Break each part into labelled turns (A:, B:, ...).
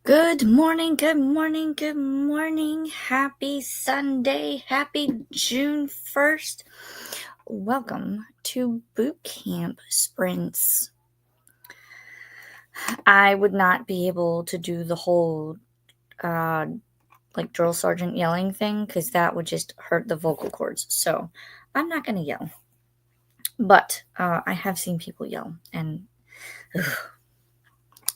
A: Good morning, good morning, good morning. Happy Sunday, happy June 1st. Welcome to Boot Camp Sprints. I would not be able to do the whole drill sergeant yelling thing because that would just hurt the vocal cords. So I'm not going to yell. But I have seen people yell and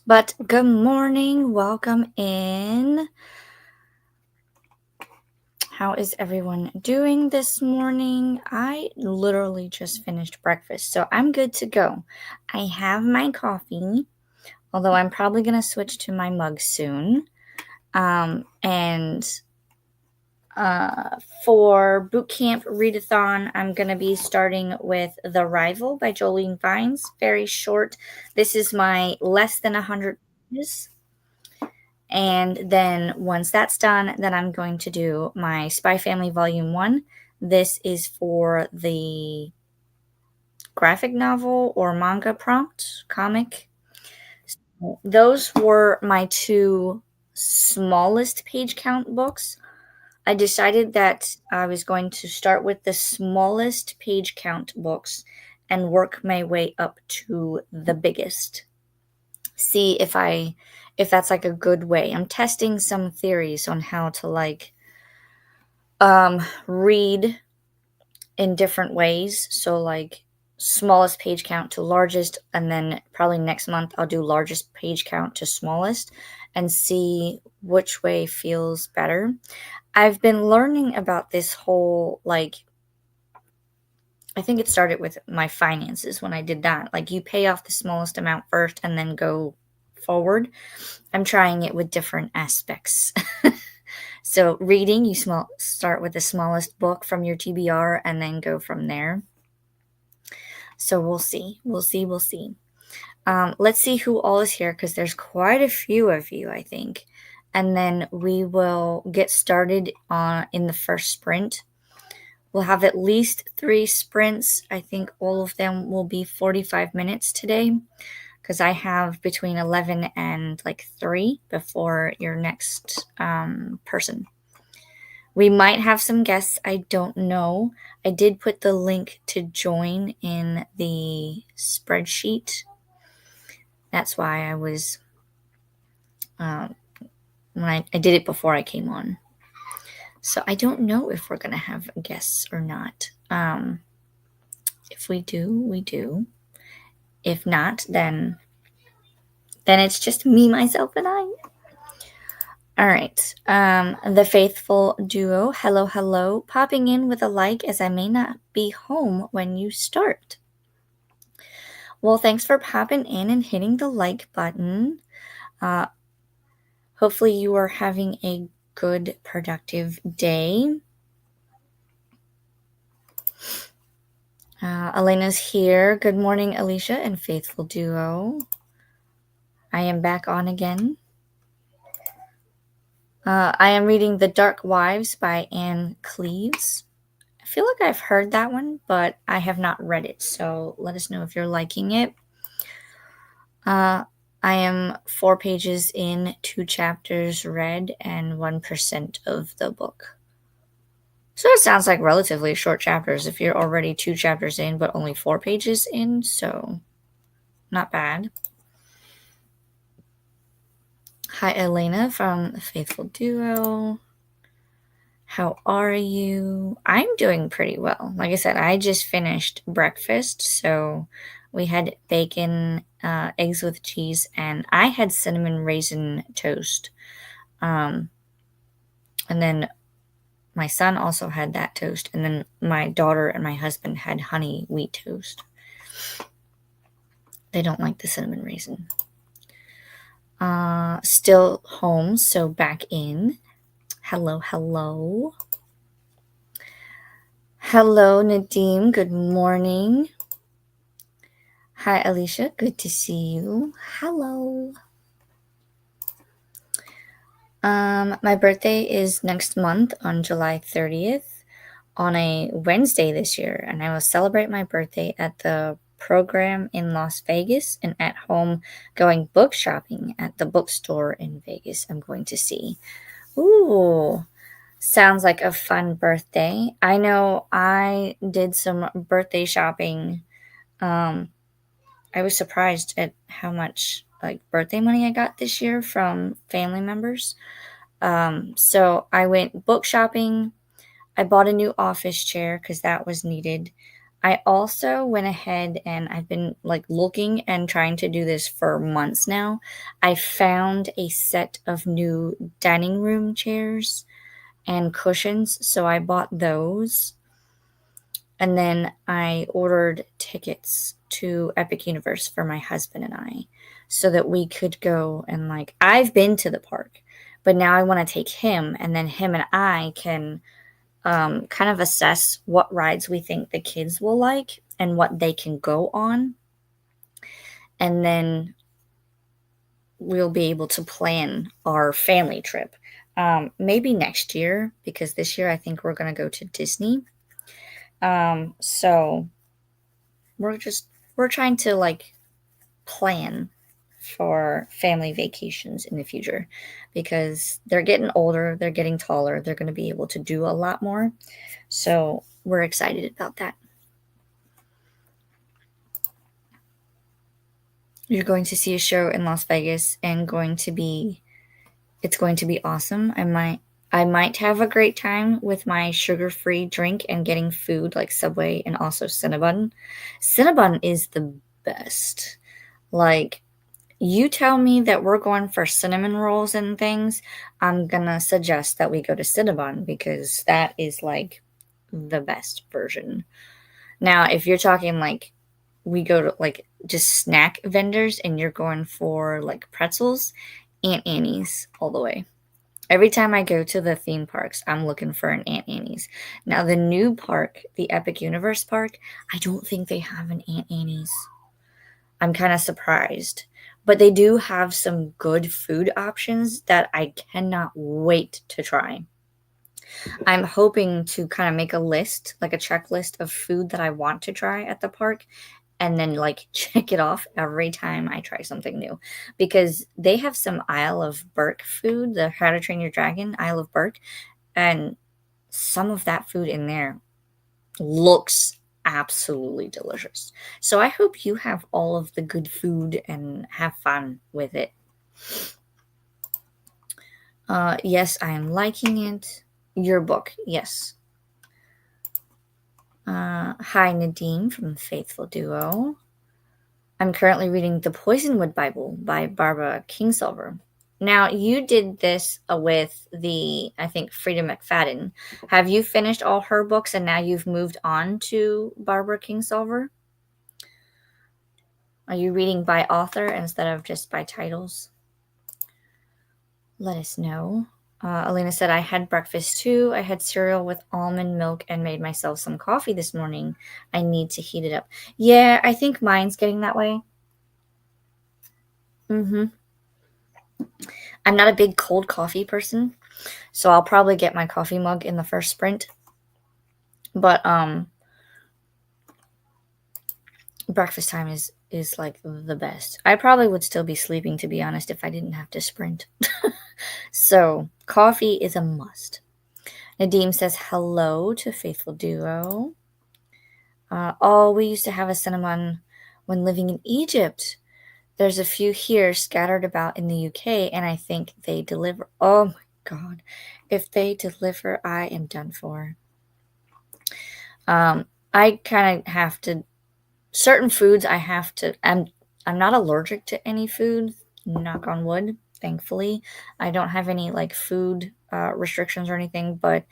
A: But good morning, welcome in. How is everyone doing this morning? I literally just finished breakfast, so I'm good to go. I have my coffee, although I'm probably going to switch to my mug soon. For Boot Camp Readathon, I'm going to be starting with The Rival by Jolene Vines. Very short. This is my less than 100 pages. And then once that's done, then I'm going to do my Spy Family Volume 1. This is for the graphic novel or manga prompt, comic. So those were my two smallest page count books. I decided that I was going to start with the smallest page count books and work my way up to the biggest. See if that's like a good way. I'm testing some theories on how to read in different ways. So like smallest page count to largest, and then probably next month I'll do largest page count to smallest and see which way feels better. I've been learning about this whole I think it started with my finances when I did that. Like you pay off the smallest amount first and then go forward. I'm trying it with different aspects. So reading, you start with the smallest book from your TBR and then go from there. So we'll see. Let's see who all is here because there's quite a few of you, I think. And then we will get started in the first sprint. We'll have at least 3 sprints. I think all of them will be 45 minutes today because I have between 11 and 3 before your next person. We might have some guests. I don't know. I did put the link to join in the spreadsheet. That's why I was when I did it before I came on. So I don't know if we're going to have guests or not. If we do, we do. If not, then it's just me, myself, and I. All right. The Faithful Duo, hello, popping in with a like as I may not be home when you start. Well, thanks for popping in and hitting the like button. Hopefully you are having a good, productive day. Elena's here. Good morning, Alicia and Faithful Duo. I am back on again. I am reading The Dark Wives by Anne Cleves. I feel like I've heard that one, but I have not read it, so let us know if you're liking it. I am 4 pages in, 2 chapters read, and 1% of the book. So it sounds like relatively short chapters if you're already 2 chapters in, but only 4 pages in, so not bad. Hi, Elena from the Faithful Duo. How are you? I'm doing pretty well. Like I said, I just finished breakfast, so we had bacon, eggs with cheese, and I had cinnamon raisin toast. And then my son also had that toast, and then my daughter and my husband had honey wheat toast. They don't like the cinnamon raisin. Still home, so back in. Hello. Hello, Nadim. Good morning. Hi, Alicia. Good to see you. Hello. My birthday is next month on July 30th on a Wednesday this year, and I will celebrate my birthday at the program in Las Vegas, and at home going book shopping at the bookstore in Vegas. I'm going to see. Ooh, sounds like a fun birthday. I know I did some birthday shopping. Um, I was surprised at how much like birthday money I got this year from family members. So I went book shopping. I bought a new office chair because that was needed. I also went ahead and I've been like looking and trying to do this for months now. I found a set of new dining room chairs and cushions, so I bought those. And then I ordered tickets to Epic Universe for my husband and I so that we could go and like I've been to the park, but now I want to take him and then him and I can kind of assess what rides we think the kids will like and what they can go on. And then we'll be able to plan our family trip. Maybe next year, because this year I think we're going to go to Disney. So we're trying to like plan for family vacations in the future because they're getting older, they're getting taller, they're going to be able to do a lot more. So we're excited about that. You're going to see a show in Las Vegas and it's going to be awesome. I might have a great time with my sugar-free drink and getting food like Subway and also Cinnabon. Cinnabon is the best. Like, you tell me that we're going for cinnamon rolls and things, I'm gonna suggest that we go to Cinnabon because that is like the best version. Now, if you're talking like we go to like just snack vendors and you're going for like pretzels, Aunt Annie's all the way. Every time I go to the theme parks, I'm looking for an Aunt Annie's. Now, the new park, the Epic Universe Park, I don't think they have an Aunt Annie's. I'm kind of surprised. But they do have some good food options that I cannot wait to try. I'm hoping to kind of make a list, like a checklist of food that I want to try at the park and then like check it off every time I try something new because they have some Isle of Berk food, the How to Train Your Dragon Isle of Berk, and some of that food in there looks absolutely delicious. So I hope you have all of the good food and have fun with it. Yes, I am liking it. Your book, yes. Hi, Nadine from Faithful Duo. I'm currently reading The Poisonwood Bible by Barbara Kingsolver. Now, you did this with I think, Frida McFadden. Have you finished all her books and now you've moved on to Barbara Kingsolver? Are you reading by author instead of just by titles? Let us know. Elena said, I had breakfast too. I had cereal with almond milk and made myself some coffee this morning. I need to heat it up. Yeah, I think mine's getting that way. Mm-hmm. I'm not a big cold coffee person, so I'll probably get my coffee mug in the first sprint. But breakfast time is like the best. I probably would still be sleeping, to be honest, if I didn't have to sprint. So coffee is a must. Nadim says hello to Faithful Duo. We used to have a cinnamon when living in Egypt. There's a few here scattered about in the UK, and I think they deliver. Oh my God. If they deliver, I am done for. I kind of have to, certain foods I have to, I'm not allergic to any food, knock on wood, thankfully. I don't have any like food restrictions or anything, but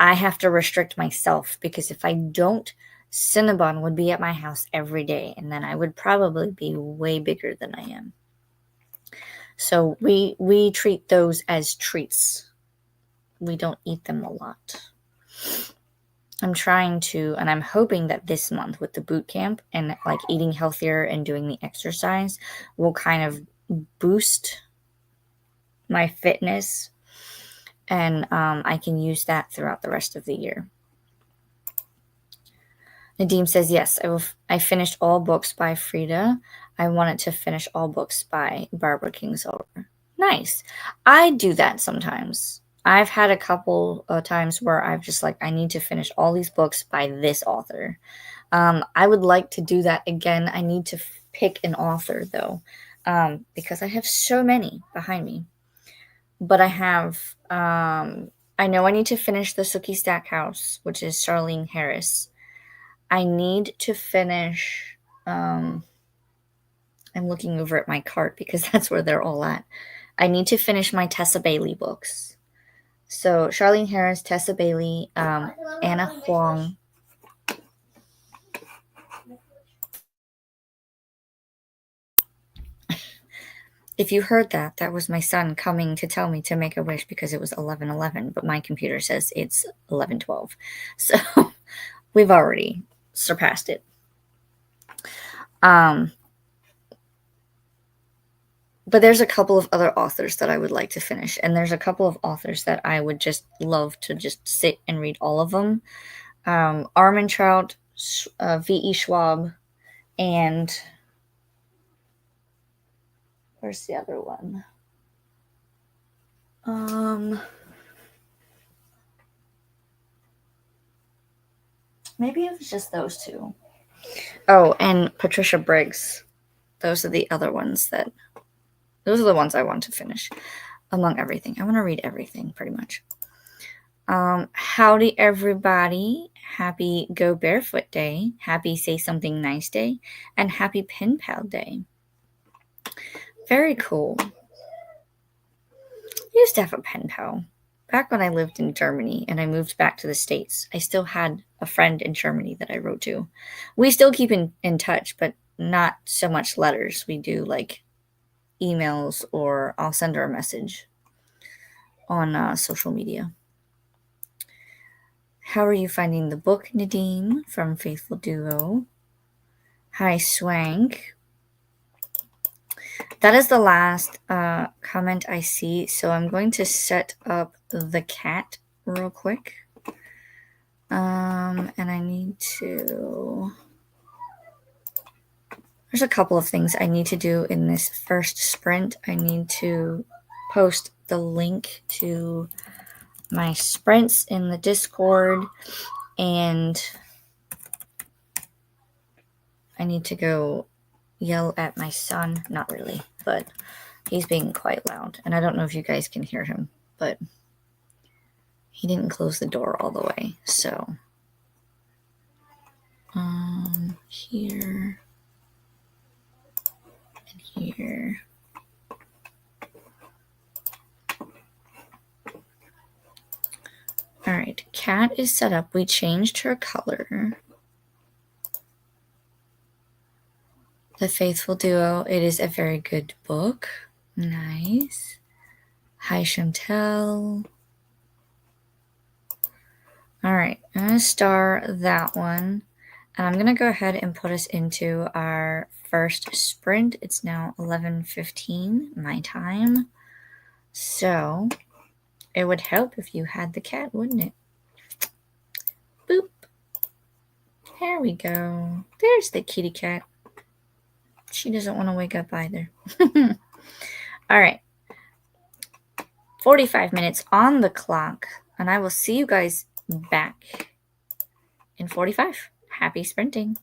A: I have to restrict myself because if I don't, Cinnabon would be at my house every day, and then I would probably be way bigger than I am. So we treat those as treats. We don't eat them a lot. I'm trying to, and I'm hoping that this month with the boot camp and like eating healthier and doing the exercise will kind of boost my fitness, and I can use that throughout the rest of the year. Nadim says, yes, I finished all books by Frida. I wanted to finish all books by Barbara Kingsolver. Nice. I do that sometimes. I've had a couple of times where I've just like, I need to finish all these books by this author. I would like to do that again. I need to pick an author though, because I have so many behind me. But I know I need to finish the Sookie Stackhouse, which is Charlene Harris. I need to finish. I'm looking over at my cart because that's where they're all at. I need to finish my Tessa Bailey books. So Charlene Harris, Tessa Bailey, Anna Huang. If you heard that, that was my son coming to tell me to make a wish because it was 11:11, but my computer says it's 11:12. So we've already surpassed it. But there's a couple of other authors that I would like to finish, and there's a couple of authors that I would just love to just sit and read all of them. Armentrout, V.E. Schwab, and where's the other one? Maybe it was just those two. Oh, and Patricia Briggs. Those are the ones I want to finish among everything. I want to read everything pretty much. Howdy, everybody. Happy Go Barefoot Day. Happy Say Something Nice Day. And happy Pen Pal Day. Very cool. I used to have a pen pal. Back when I lived in Germany and I moved back to the States, I still had a friend in Germany that I wrote to. We still keep in touch, but not so much letters. We do like emails, or I'll send her a message on social media. How are you finding the book, Nadim, from Faithful Duo? Hi, Swank. That is the last comment I see, so I'm going to set up the cat real quick. And I need to... There's a couple of things I need to do in this first sprint. I need to post the link to my sprints in the Discord, and I need to go yell at my son. Not really, but he's being quite loud, and I don't know if you guys can hear him, but he didn't close the door all the way. So here and here. All right, cat is set up. We changed her color. The Faithful Duo. It is a very good book. Nice. Hi, Chantel. All right, I'm going to star that one. And I'm going to go ahead and put us into our first sprint. It's now 11:15 my time. So it would help if you had the cat, wouldn't it? Boop. There we go. There's the kitty cat. She doesn't want to wake up either. All right. 45 minutes on the clock, and I will see you guys back in 45. Happy sprinting.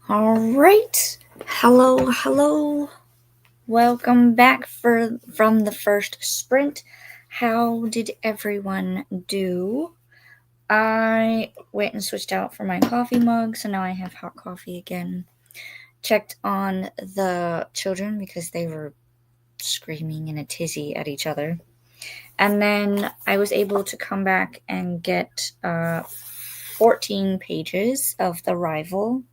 A: All right. Hello. Welcome back from the first sprint. How did everyone do? I went and switched out for my coffee mug, so now I have hot coffee again. Checked on the children because they were screaming in a tizzy at each other. And then I was able to come back and get 14 pages of The Rival.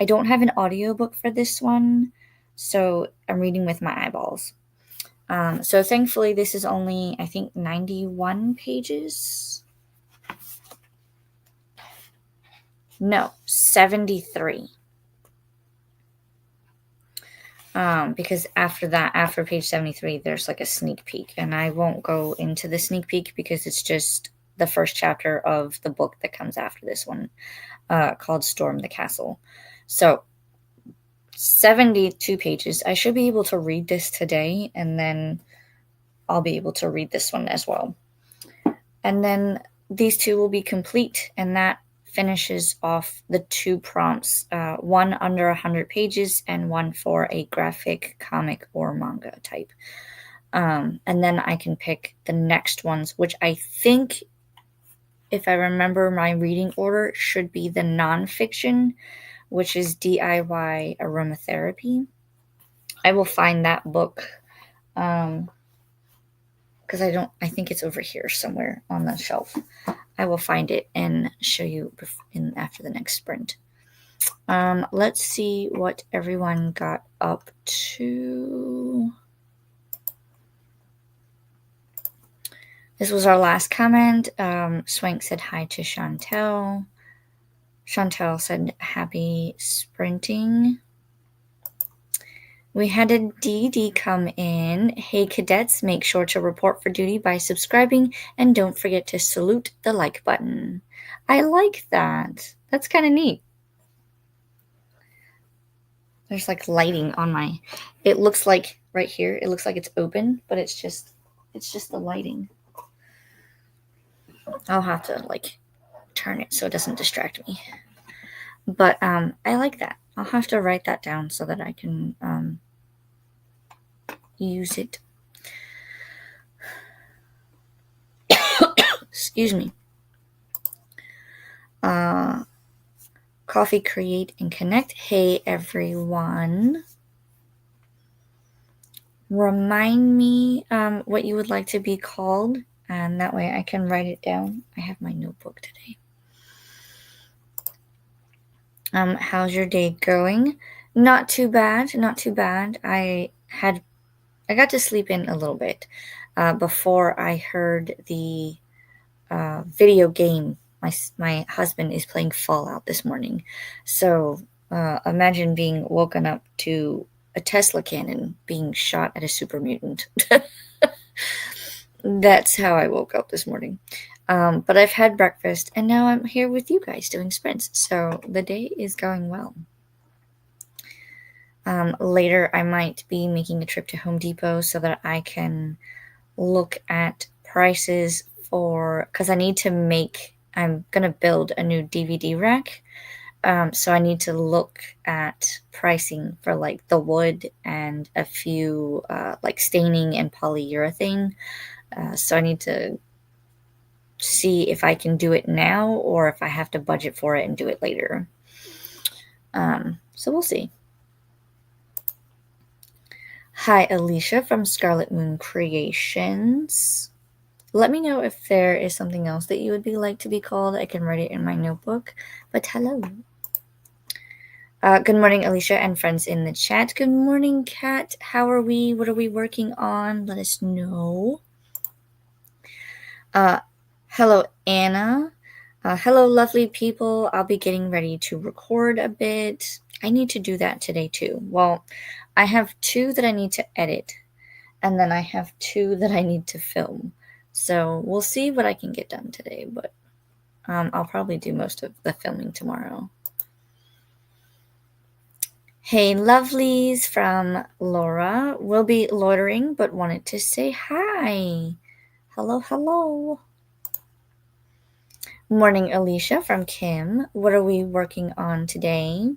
A: I don't have an audiobook for this one, so I'm reading with my eyeballs. So thankfully, this is only, I think, 91 pages. No, 73. Because after page 73, there's like a sneak peek, and I won't go into the sneak peek because it's just the first chapter of the book that comes after this one, called Storm the Castle. So 72 pages. I should be able to read this today, and then I'll be able to read this one as well. And then these two will be complete, and that finishes off the 2 prompts, one under 100 pages and one for a graphic, comic, or manga type. And then I can pick the next ones, which I think, if I remember my reading order, should be the nonfiction, which is DIY aromatherapy. I will find that book because I think it's over here somewhere on the shelf. I will find it and show you after the next sprint. Let's see what everyone got up to. This was our last comment. Swank said hi to Chantel. Chantel said happy sprinting. We had a DD come in. Hey cadets, make sure to report for duty by subscribing and don't forget to salute the like button. I like that. That's kind of neat. There's like lighting on my, it looks like right here, it looks like it's open, but it's just the lighting. I'll have to like turn it so it doesn't distract me. But I like that. I'll have to write that down so that I can use it. Excuse me. Coffee, create, and connect. Hey, everyone. Remind me what you would like to be called, and that way I can write it down. I have my notebook today. How's your day going? Not too bad. I got to sleep in a little bit before I heard the video game. My husband is playing Fallout this morning, so imagine being woken up to a Tesla cannon being shot at a super mutant. That's how I woke up this morning. But I've had breakfast, and now I'm here with you guys doing sprints, so the day is going well. Later, I might be making a trip to Home Depot so that I can look at prices because I'm going to build a new DVD rack. So I need to look at pricing for like the wood and a few like staining and polyurethane. So I need to see if I can do it now or if I have to budget for it and do it later. So we'll see. Hi, Alicia from Scarlet Moon Creations. Let me know if there is something else that you would like to be called. I can write it in my notebook. But hello. Good morning, Alicia and friends in the chat. Good morning, Kat. How are we? What are we working on? Let us know. Hello, Anna. Hello, lovely people. I'll be getting ready to record a bit. I need to do that today, too. Well, I have 2 that I need to edit, and then I have 2 that I need to film. So we'll see what I can get done today, but I'll probably do most of the filming tomorrow. Hey, lovelies from Laura. We'll be loitering, but wanted to say hi. Hello. Morning, Alicia from Kim. What are we working on today?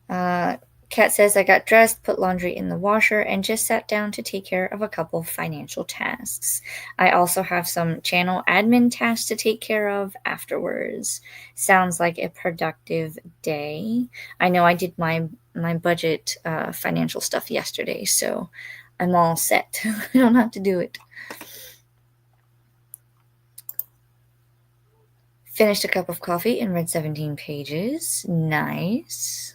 A: Kat says, I got dressed, put laundry in the washer, and just sat down to take care of a couple financial tasks. I also have some channel admin tasks to take care of afterwards. Sounds like a productive day. I know I did my budget financial stuff yesterday, so I'm all set. I don't have to do it. Finished a cup of coffee and read 17 pages. Nice.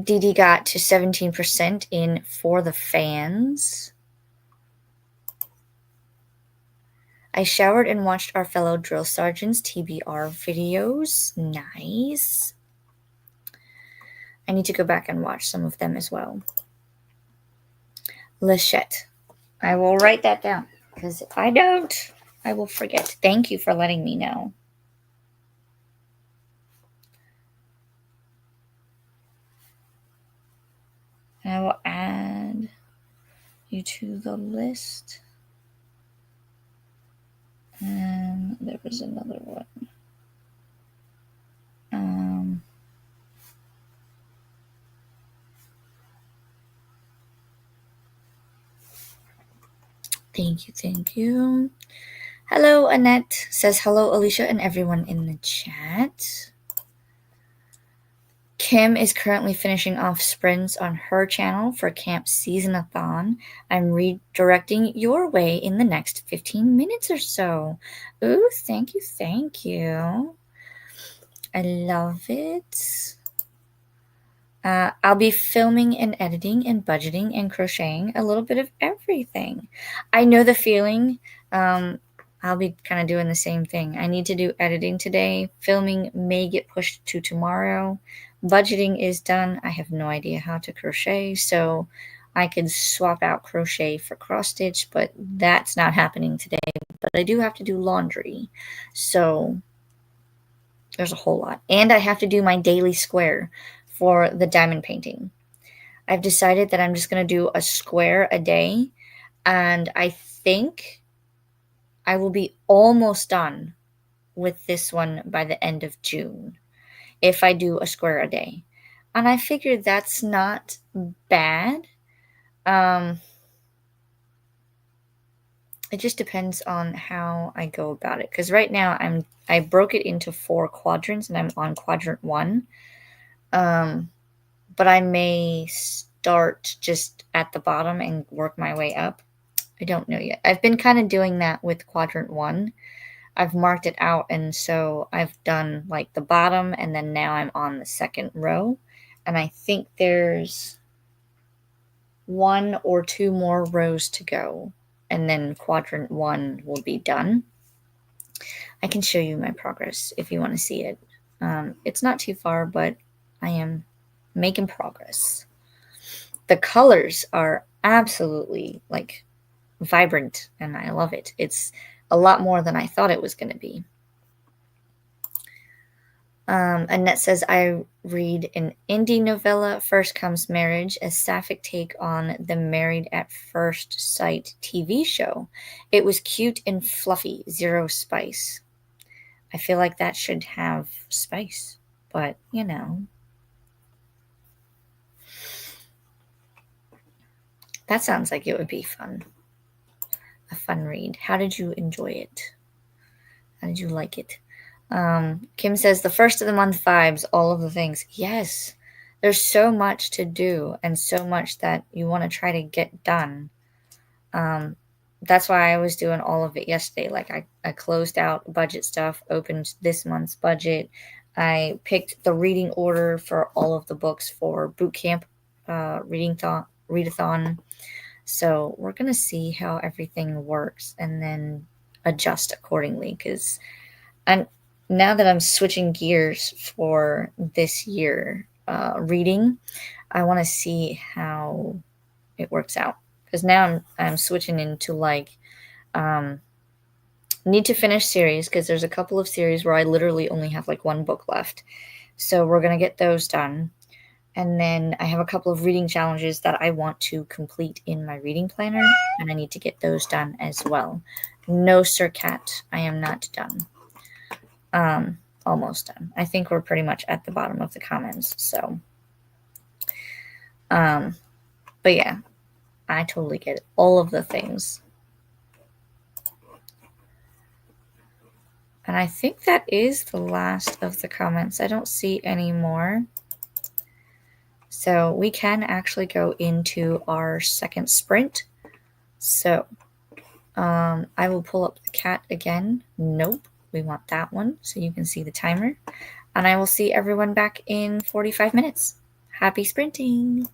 A: Dee Dee got to 17% in For the Fans. I showered and watched our fellow drill sergeants' TBR videos. Nice. I need to go back and watch some of them as well. Lachette. I will write that down because if I don't, I will forget. Thank you for letting me know. I will add you to the list. And there was another one. Thank you. Hello, Annette says hello, Alicia, and everyone in the chat. Kim is currently finishing off sprints on her channel for Camp Seasonathon. I'm redirecting your way in the next 15 minutes or so. Ooh, thank you. I love it. I'll be filming and editing and budgeting and crocheting, a little bit of everything. I know the feeling. I'll be kind of doing the same thing. I need to do editing today. Filming may get pushed to tomorrow. Budgeting is done. I have no idea how to crochet, so I could swap out crochet for cross stitch, but that's not happening today. But I do have to do laundry, so there's a whole lot. And I have to do my daily square for the diamond painting. I've decided that I'm just going to do a square a day, and I think I will be almost done with this one by the end of June if I do a square a day. And I figured that's not bad. It just depends on how I go about it. Because right now I broke it into 4 quadrants and I'm on quadrant 1. But I may start just at the bottom and work my way up. I don't know yet. I've been kind of doing that with quadrant 1. I've marked it out, and so I've done like the bottom, and then now I'm on the second row. And I think there's 1 or 2 more rows to go, and then quadrant 1 will be done. I can show you my progress if you want to see it. It's not too far, but I am making progress. The colors are absolutely like vibrant, and I love it. It's a lot more than I thought it was going to be. Annette says, I read an indie novella, First Comes Marriage, a sapphic take on the Married at First Sight TV show. It was cute and fluffy, zero spice. I feel like that should have spice, but you know. That sounds like it would be fun. A fun read. How did you enjoy it? How did you like it? Kim says, the first of the month vibes, all of the things. Yes, there's so much to do and so much that you want to try to get done. That's why I was doing all of it yesterday. Like I closed out budget stuff, opened this month's budget. I picked the reading order for all of the books for Boot Camp Readathon. So we're going to see how everything works and then adjust accordingly, because now that I'm switching gears for this year reading, I want to see how it works out. Because now I'm switching into like need to finish series, because there's a couple of series where I literally only have like 1 book left. So we're going to get those done. And then I have a couple of reading challenges that I want to complete in my reading planner, and I need to get those done as well. No, Sir Cat, I am not done. almost done. I think we're pretty much at the bottom of the comments. So, but yeah, I totally get it. All of the things. And I think that is the last of the comments. I don't see any more. So we can actually go into our second sprint. So I will pull up the cat again. Nope, we want that one so you can see the timer. And I will see everyone back in 45 minutes. Happy sprinting!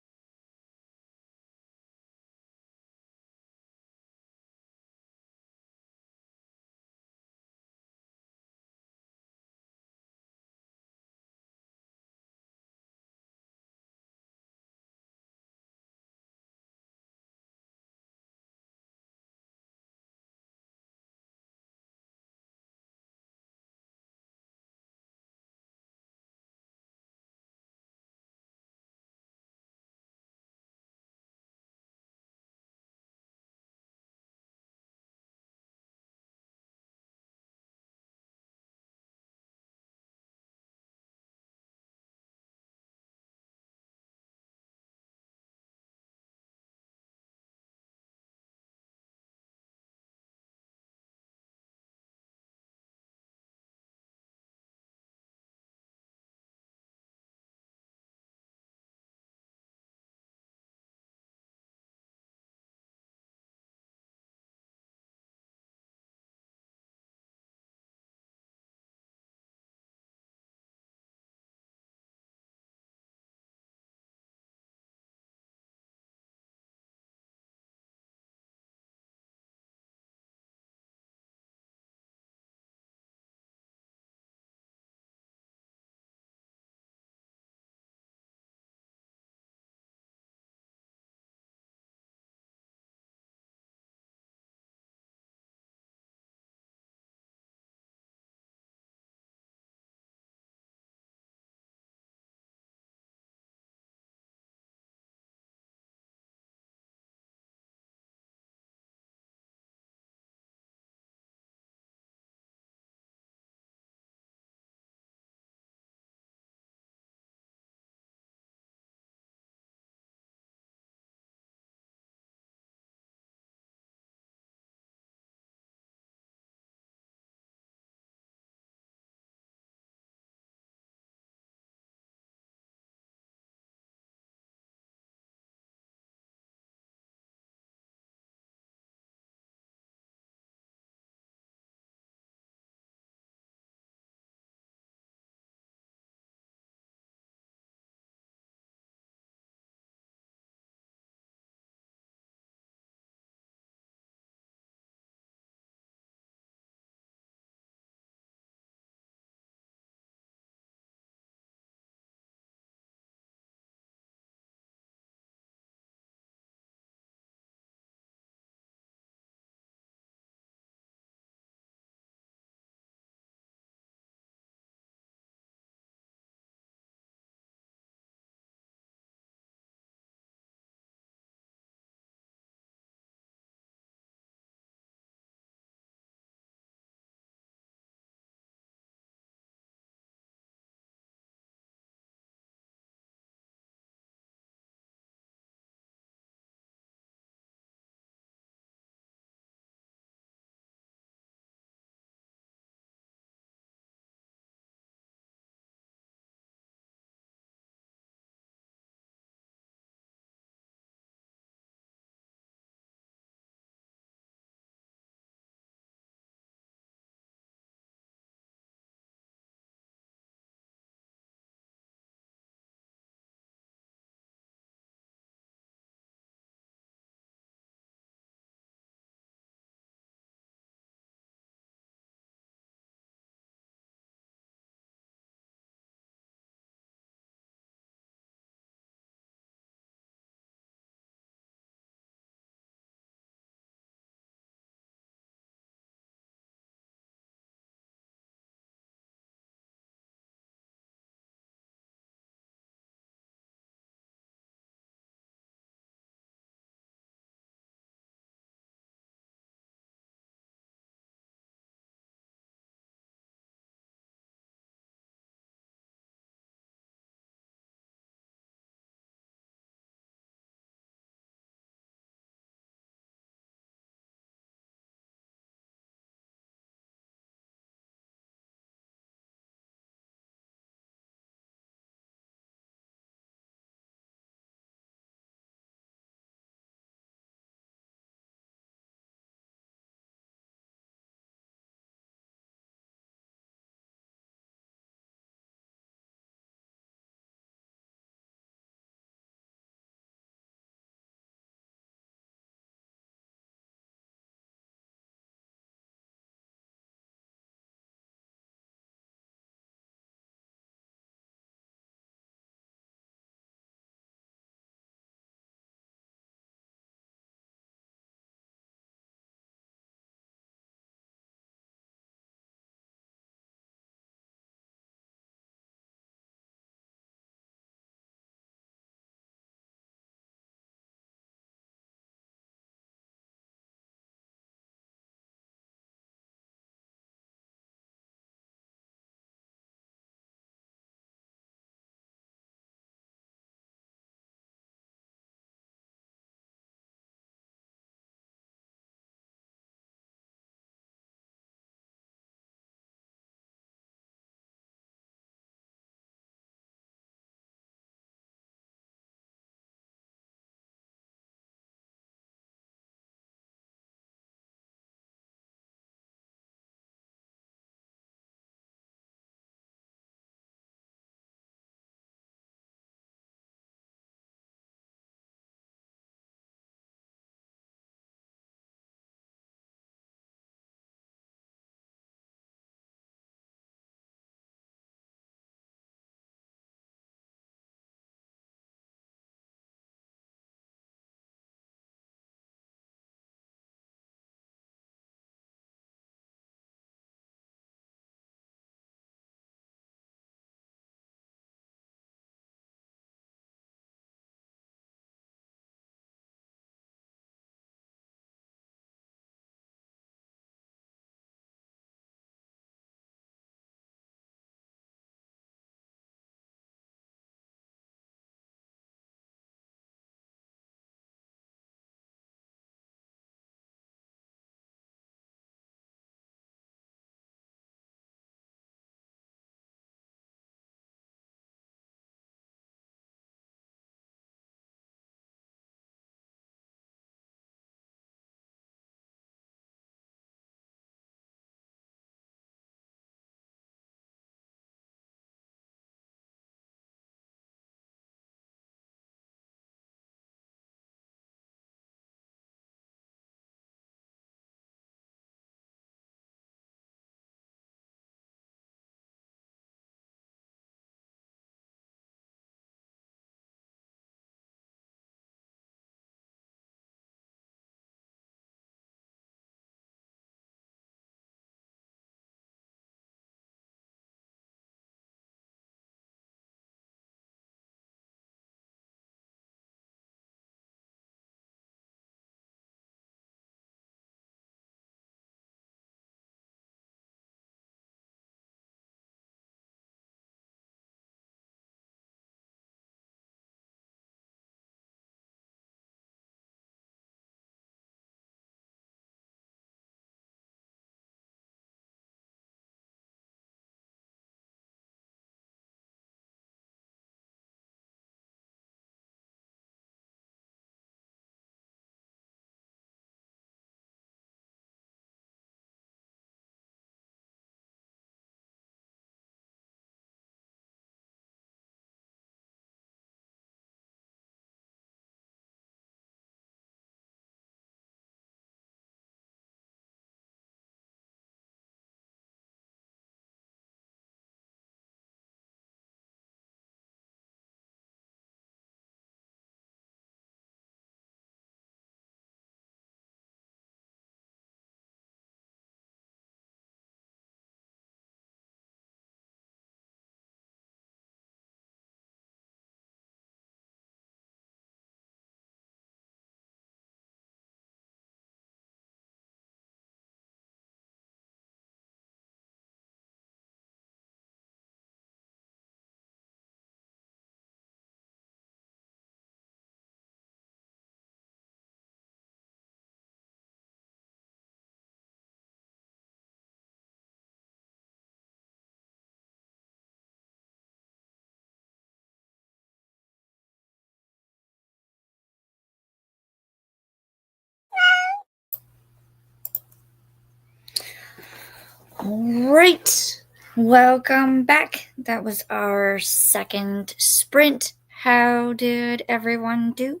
A: All right, welcome back. That was our second sprint. How did everyone do?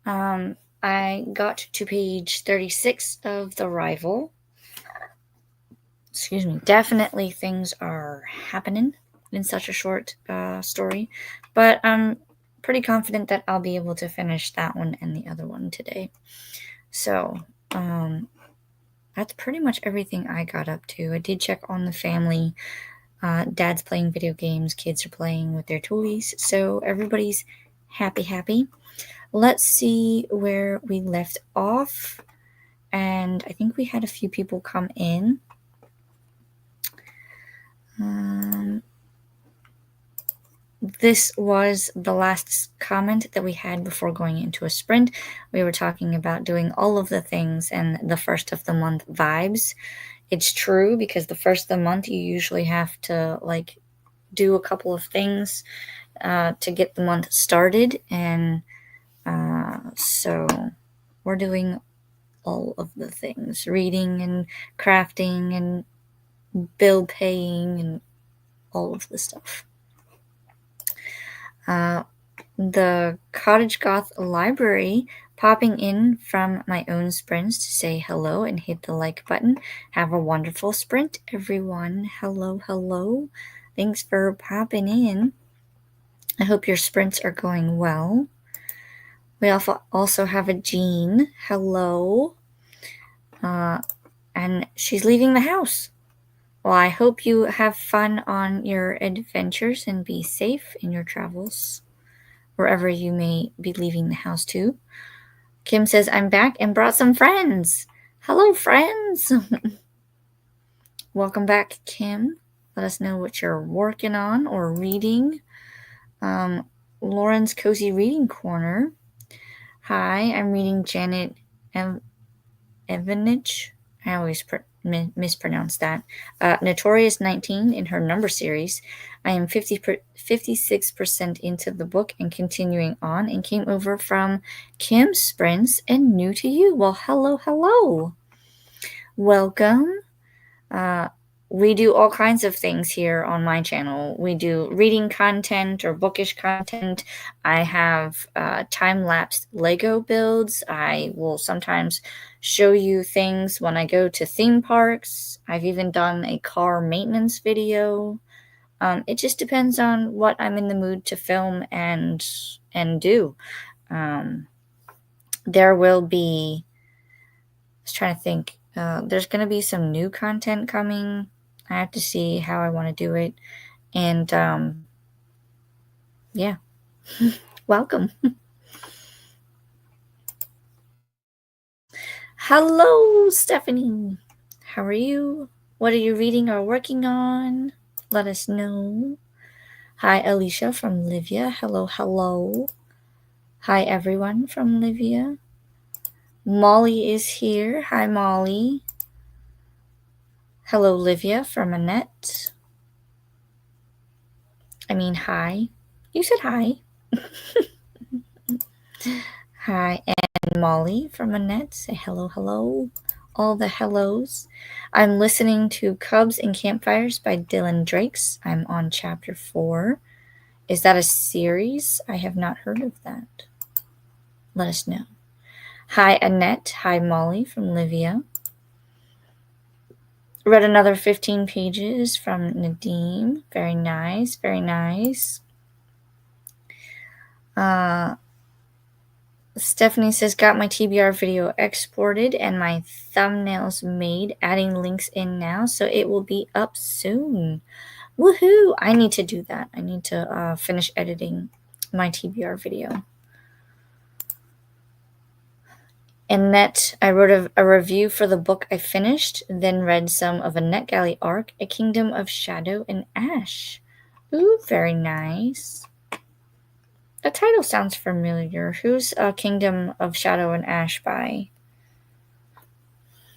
A: I got to page 36 of The Rival. Excuse me. Definitely things are happening in such a short story, but I'm pretty confident that I'll be able to finish that one and the other one today. So, that's pretty much everything I got up to. I did check on the family. Dad's playing video games, kids are playing with their toys, so everybody's happy. Let's see where we left off. And I think we had a few people come in. This was the last comment that we had before going into a sprint. We were talking about doing all of the things and the first of the month vibes. It's true, because the first of the month you usually have to do a couple of things to get the month started, and so we're doing all of the things: reading and crafting and bill paying and all of the stuff. The Cottage Goth Library, popping in from my own sprints to say hello and hit the like button. Have a wonderful sprint, everyone. Hello. Thanks for popping in. I hope your sprints are going well. We also have a Jean. Hello. And she's leaving the house. Well, I hope you have fun on your adventures and be safe in your travels, wherever you may be leaving the house to. Kim says, I'm back and brought some friends. Hello, friends. Welcome back, Kim. Let us know what you're working on or reading. Lauren's Cozy Reading Corner. Hi, I'm reading Janet Evanich. I always mispronounce that. Notorious 19 in her number series. I am 56% into the book and continuing on, and came over from Kim's sprints and new to you. Well, hello. Welcome. We do all kinds of things here on my channel. We do reading content or bookish content. I have time-lapsed Lego builds. I will sometimes show you things when I go to theme parks. I've even done a car maintenance video. It just depends on what I'm in the mood to film and do. There will be, I was trying to think, there's going to be some new content coming. I have to see how I want to do it. And yeah, welcome. Hello, Stephanie. How are you? What are you reading or working on? Let us know. Hi, Alicia from Livia. Hello. Hi, everyone from Livia. Molly is here. Hi, Molly. Hello, Livia from Annette. I mean, hi. You said hi. Hi, and Molly from Annette. Say hello. All the hellos. I'm listening to Cubs and Campfires by Dylan Drakes. I'm on chapter 4. Is that a series? I have not heard of that. Let us know. Hi, Annette. Hi, Molly from Livia. Read another 15 pages from Nadim. Very nice. Stephanie says, got my TBR video exported and my thumbnails made, adding links in now, so it will be up soon. Woohoo! I need to do that. I need to finish editing my TBR video. And that I wrote a review for the book I finished, then read some of a NetGalley arc, A Kingdom of Shadow and Ash. Ooh, very nice. The title sounds familiar. Who's A Kingdom of Shadow and Ash by?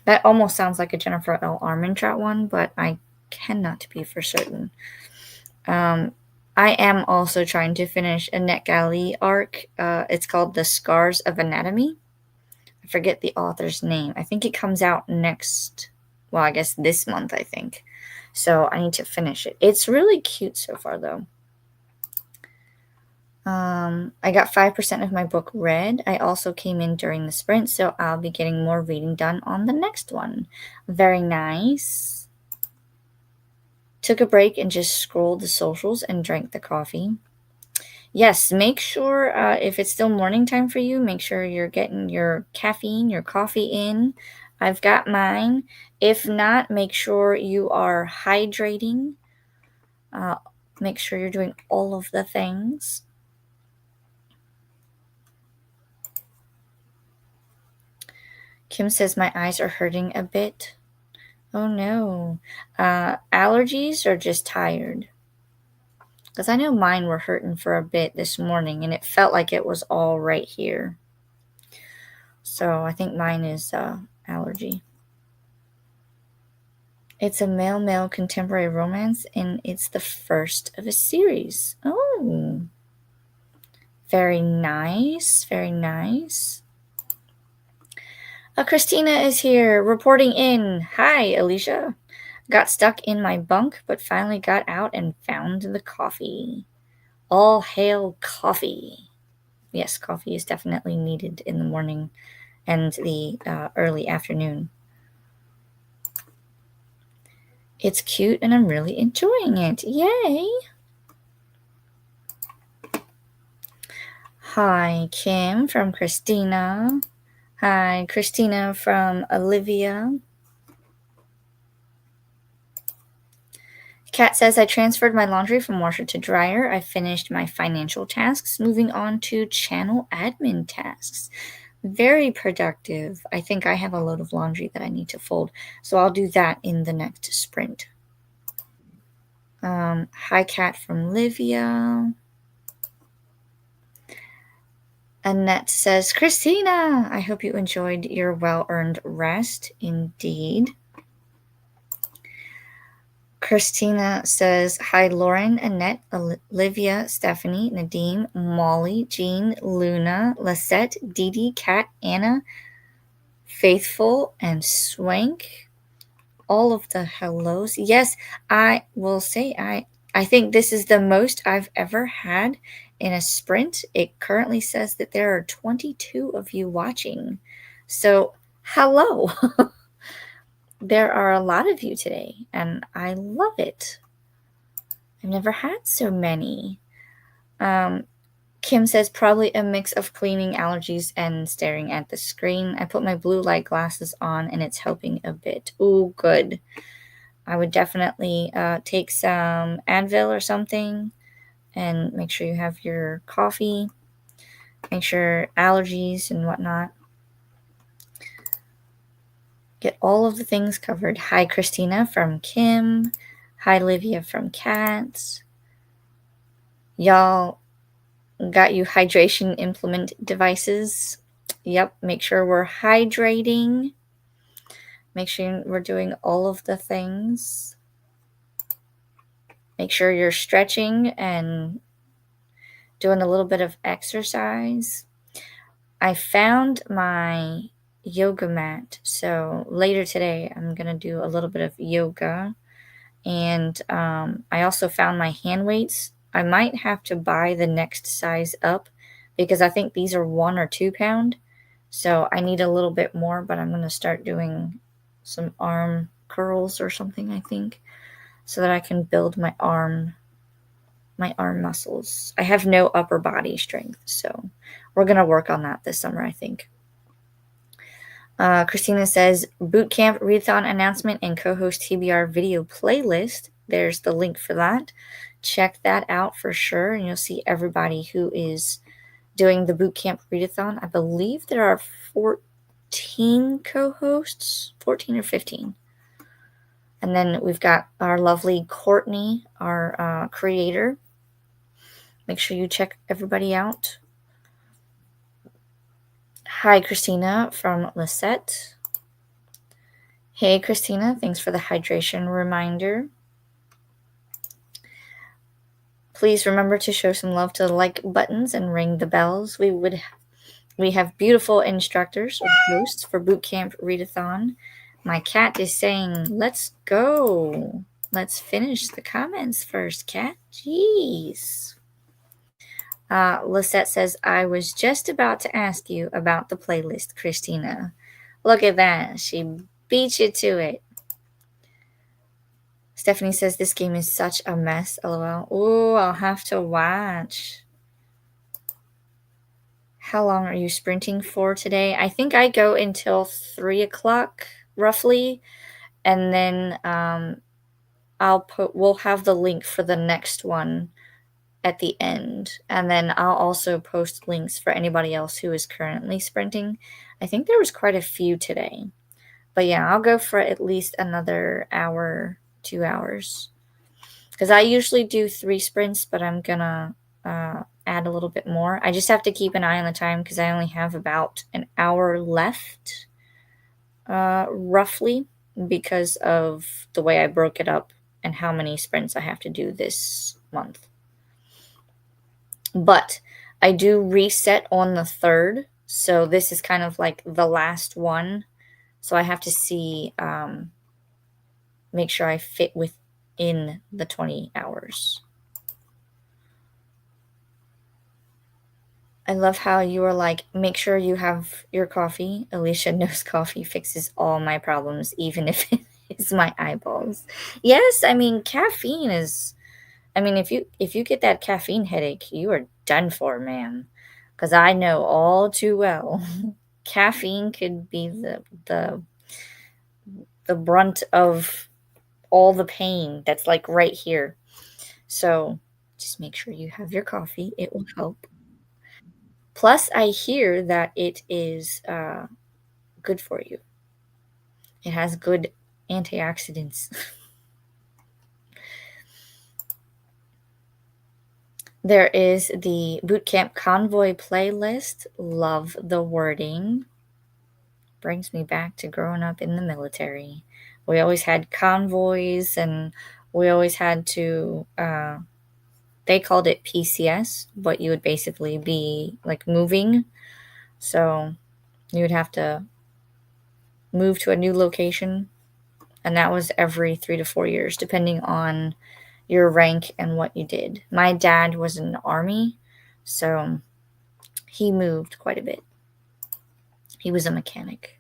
A: That almost sounds like a Jennifer L. Armentrout one, but I cannot be for certain. I am also trying to finish a NetGalley arc. It's called The Scars of Anatomy. I forget the author's name. I think it comes out next Well, I guess this month, I think. So I need to finish it. It's really cute so far, though. I got 5% of my book read. I also came in during the sprint, so I'll be getting more reading done on the next one. Very nice. Took a break and just scrolled the socials and drank the coffee. Yes, make sure if it's still morning time for you, make sure you're getting your caffeine, your coffee in. I've got mine. If not, make sure you are hydrating. Make sure you're doing all of the things. Kim says my eyes are hurting a bit. Oh no. Allergies or just tired? Because I know mine were hurting for a bit this morning and it felt like it was all right here. So I think mine is allergy. It's a male-male contemporary romance and it's the first of a series. Oh. Very nice. Very nice. Christina is here reporting in. Hi, Alicia. Got stuck in my bunk, but finally got out and found the coffee. All hail coffee. Yes, coffee is definitely needed in the morning and the early afternoon. It's cute and I'm really enjoying it. Yay! Hi, Kim from Christina. Hi, Christina from Olivia. Kat says, I transferred my laundry from washer to dryer. I finished my financial tasks, moving on to channel admin tasks. Very productive. I think I have a load of laundry that I need to fold, so I'll do that in the next sprint. Hi, Kat from Livia. Annette says, Christina, I hope you enjoyed your well-earned rest. Indeed. Christina says, hi, Lauren, Annette, Olivia, Stephanie, Nadim, Molly, Jean, Luna, Lisette, Dee Dee, Kat, Anna, Faithful, and Swank. All of the hellos. Yes, I will say I think this is the most I've ever had in a sprint. It currently says that there are 22 of you watching. So, hello. There are a lot of you today, and I love it. I've never had so many. Kim says probably a mix of cleaning, allergies, and staring at the screen. I put my blue light glasses on, and it's helping a bit. Ooh, good. I would definitely take some Advil or something, and make sure you have your coffee. Make sure allergies and whatnot. Get all of the things covered. Hi, Christina from Kim. Hi, Livia from Kat. Y'all got you hydration implement devices. Yep, make sure we're hydrating. Make sure we're doing all of the things. Make sure you're stretching and doing a little bit of exercise. I found my yoga mat, so later today I'm going to do a little bit of yoga. And I also found my hand weights. I might have to buy the next size up because I think these are 1 or 2 pound. So I need a little bit more, but I'm going to start doing some arm curls or something, I think, so that I can build my arm muscles. I have no upper body strength, so we're going to work on that this summer, I think. Christina says, Boot Camp Readathon announcement and co-host TBR video playlist. There's the link for that. Check that out for sure, and you'll see everybody who is doing the Boot Camp Readathon. I believe there are 14 co-hosts, 14 or 15. And then we've got our lovely Courtney, our creator. Make sure you check everybody out. Hi, Christina from Lisette. Hey, Christina. Thanks for the hydration reminder. Please remember to show some love to the like buttons and ring the bells. We have beautiful instructors or hosts for Boot Camp Readathon. My cat is saying, let's go. Let's finish the comments first, cat. Jeez. Lisette says, I was just about to ask you about the playlist, Christina. Look at that. She beat you to it. Stephanie says, this game is such a mess, lol. Ooh, I'll have to watch. How long are you sprinting for today? I think I go until 3 o'clock, roughly. And then we'll have the link for the next one at the end, and then I'll also post links for anybody else who is currently sprinting. I think there was quite a few today, but yeah, I'll go for at least another hour, 2 hours, because I usually do 3 sprints, but I'm gonna add a little bit more. I just have to keep an eye on the time because I only have about an hour left, roughly, because of the way I broke it up and how many sprints I have to do this month. But I do reset on the 3rd, so this is kind of like the last one. So I have to see, make sure I fit within the 20 hours. I love how you are like, make sure you have your coffee. Alicia knows coffee fixes all my problems, even if it is my eyeballs. Yes, I mean, caffeine is... I mean, if you get that caffeine headache, you are done for, man. Because I know all too well, caffeine could be the brunt of all the pain that's like right here. So just make sure you have your coffee; it will help. Plus, I hear that it is good for you. It has good antioxidants. There is the Boot Camp Convoy playlist. Love the wording. Brings me back to growing up in the military. We always had convoys, and we always had to, they called it PCS, but you would basically be like moving. So you would have to move to a new location, and that was every 3 to 4 years, depending on your rank and what you did. My dad was in the Army, so he moved quite a bit. He was a mechanic.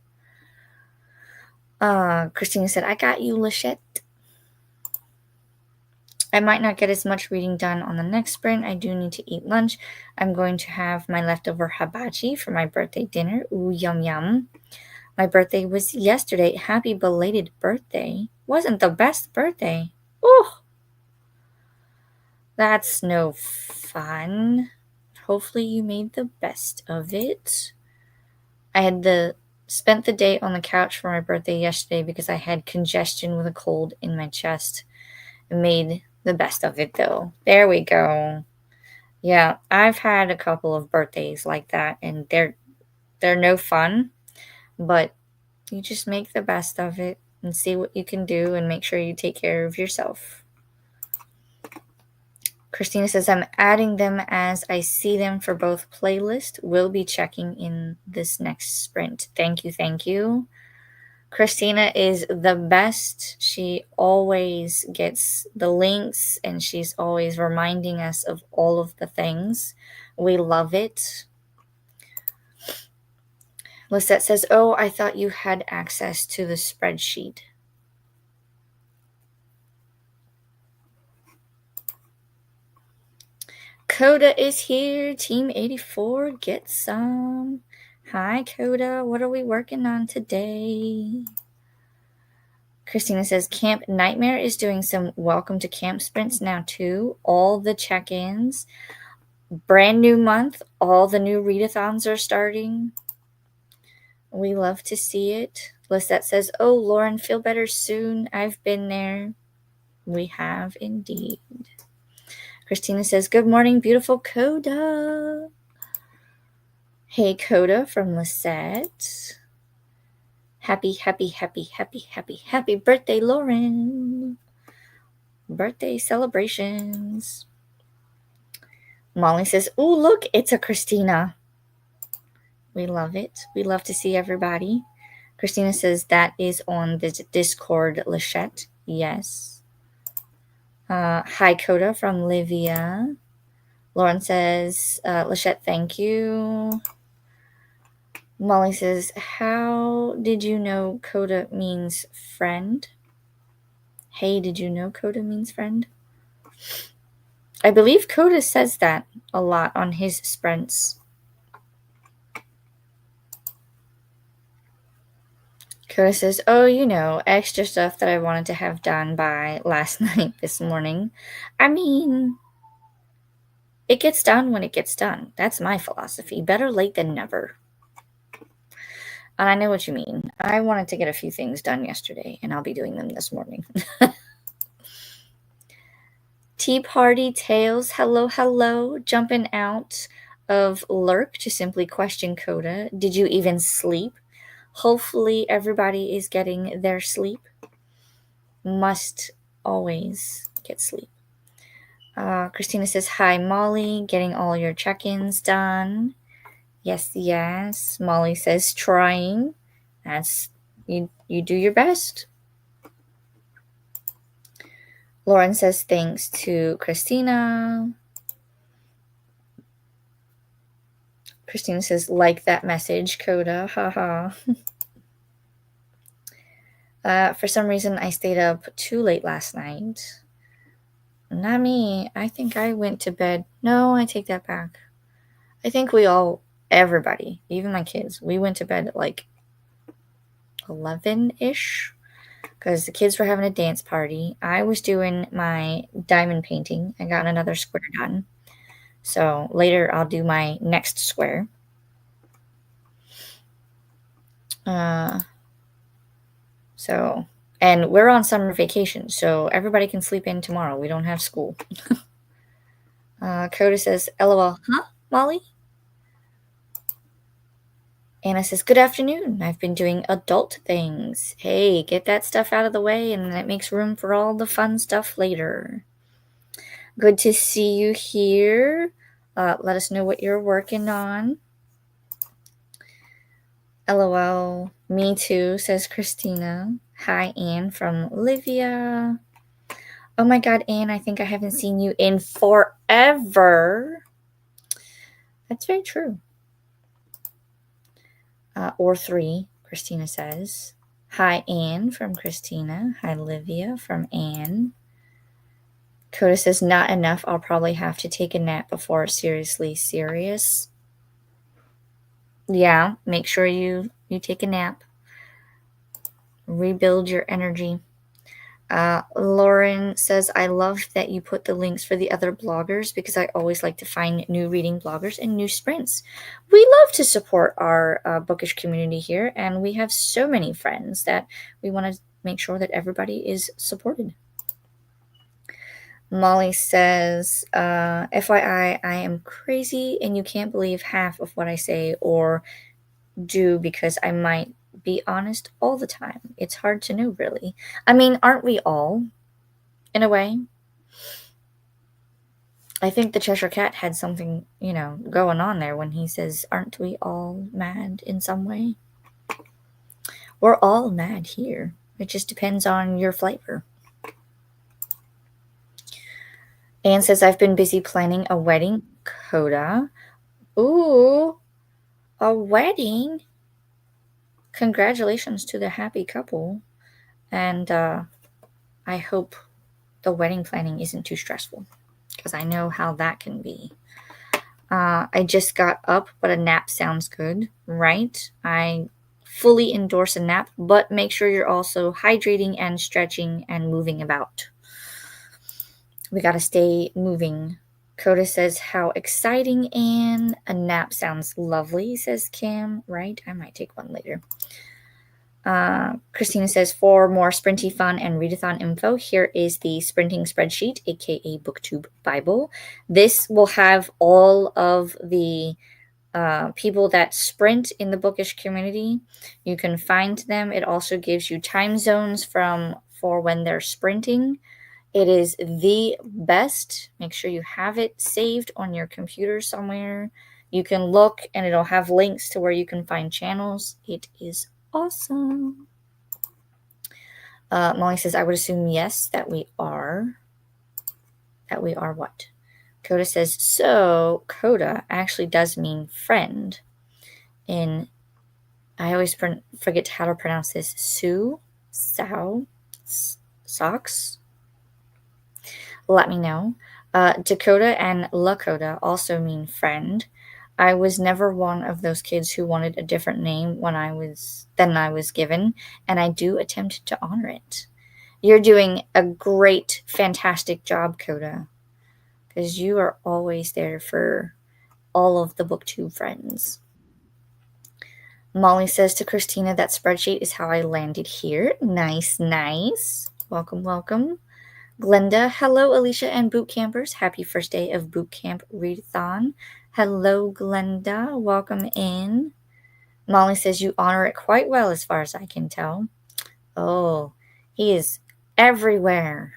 A: Christina said, I got you, Lachette. I might not get as much reading done on the next sprint. I do need to eat lunch. I'm going to have my leftover hibachi for my birthday dinner. Ooh, yum, yum. My birthday was yesterday. Happy belated birthday. Wasn't the best birthday. Ooh, that's no fun. Hopefully you made the best of it. I had spent the day on the couch for my birthday yesterday because I had congestion with a cold in my chest. I made the best of it though. There we go. Yeah, I've had a couple of birthdays like that, and they're no fun, but you just make the best of it and see what you can do and make sure you take care of yourself. Christina says, I'm adding them as I see them for both playlists. We'll be checking in this next sprint. Thank you, thank you. Christina is the best. She always gets the links, and she's always reminding us of all of the things. We love it. Lisette says, oh, I thought you had access to the spreadsheet. Coda is here. Team 84, get some. Hi, Coda. What are we working on today? Christina says, Camp Nightmare is doing some welcome to camp sprints now, too. All the check-ins. Brand new month. All the new readathons are starting. We love to see it. Lisette says, oh, Lauren, feel better soon. I've been there. We have indeed. Christina says, good morning, beautiful Coda. Hey, Coda from Lisette. Happy birthday, Lauren. Birthday celebrations. Molly says, ooh, look, it's a Christina. We love it. We love to see everybody. Christina says that is on the Discord, Lachette. Yes. Hi, Coda from Livia. Lauren says, Lachette, thank you. Molly says, how did you know Coda means friend? Hey, did you know Coda means friend? I believe Coda says that a lot on his sprints. Coda says, oh, extra stuff that I wanted to have done by last night, this morning. I mean, it gets done when it gets done. That's my philosophy. Better late than never. And I know what you mean. I wanted to get a few things done yesterday, and I'll be doing them this morning. Tea Party Tales, hello, hello. Jumping out of Lurk to simply question Coda. Did you even sleep? Hopefully everybody is getting their sleep. Must always get sleep. Christina says, hi, Molly. Getting all your check-ins done. Yes, yes. Molly says, trying. That's, you do your best. Lauren says, thanks to Christina. Christina says, like that message, Coda. Haha. For some reason, I stayed up too late last night. Not me. I think I went to bed. No, I take that back. I think everybody, even my kids, we went to bed at like 11-ish because the kids were having a dance party. I was doing my diamond painting. I got another square done. So later I'll do my next square. And we're on summer vacation, so everybody can sleep in tomorrow. We don't have school. Coda says, LOL, huh, Molly? Anna says, good afternoon. I've been doing adult things. Hey, get that stuff out of the way, and that makes room for all the fun stuff later. Good to see you here. Let us know what you're working on. LOL. Me too, says Christina. Hi, Anne from Livia. Oh my god, Anne, I think I haven't seen you in forever. That's very true. Or 3, Christina says. Hi, Anne from Christina. Hi, Livia from Anne. Coda says, not enough. I'll probably have to take a nap before seriously serious. Yeah, make sure you take a nap. Rebuild your energy. Lauren says, I love that you put the links for the other bloggers because I always like to find new reading bloggers and new sprints. We love to support our bookish community here, and we have so many friends that we want to make sure that everybody is supported. Molly says, FYI, I am crazy and you can't believe half of what I say or do because I might be honest all the time. It's hard to know, really. I mean, aren't we all, in a way? I think the Cheshire Cat had something, going on there when he says, aren't we all mad in some way? We're all mad here. It just depends on your flavor. Anne says, I've been busy planning a wedding. Coda. Ooh, a wedding? Congratulations to the happy couple. And I hope the wedding planning isn't too stressful because I know how that can be. I just got up, but a nap sounds good, right? I fully endorse a nap, but make sure you're also hydrating and stretching and moving about. We got to stay moving. Coda says, how exciting, Anne. A nap sounds lovely, says Kim. Right? I might take one later. Christina says, for more sprinty fun and readathon info, here is the sprinting spreadsheet, aka BookTube Bible. This will have all of the people that sprint in the bookish community. You can find them. It also gives you time zones for when they're sprinting. It is the best. Make sure you have it saved on your computer somewhere. You can look and it'll have links to where you can find channels. It is awesome. Molly says, I would assume yes, that we are. That we are what? Coda says, so Coda actually does mean friend. In, I always forget how to pronounce this, socks. Let me know. Dakota and Lakota also mean friend. I was never one of those kids who wanted a different name than I was given, and I do attempt to honor it. You're doing a great, fantastic job, Coda, because you are always there for all of the BookTube friends. Molly says to Christina, that spreadsheet is how I landed here. Nice, nice. Welcome, welcome. Glenda, hello, Alicia and boot campers. Happy first day of Boot Camp Readathon. Hello, Glenda. Welcome in. Molly says you honor it quite well as far as I can tell. Oh, he is everywhere.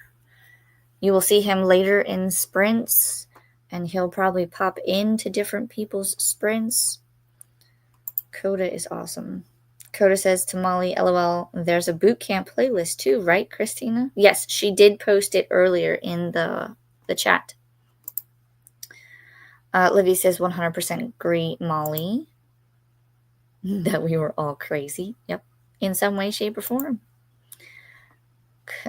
A: You will see him later in sprints, and he'll probably pop into different people's sprints. Coda is awesome. Coda says to Molly, LOL, there's a boot camp playlist too, right, Christina? Yes, she did post it earlier in the chat. Livy says 100% agree, Molly, that we were all crazy. Yep, in some way, shape, or form.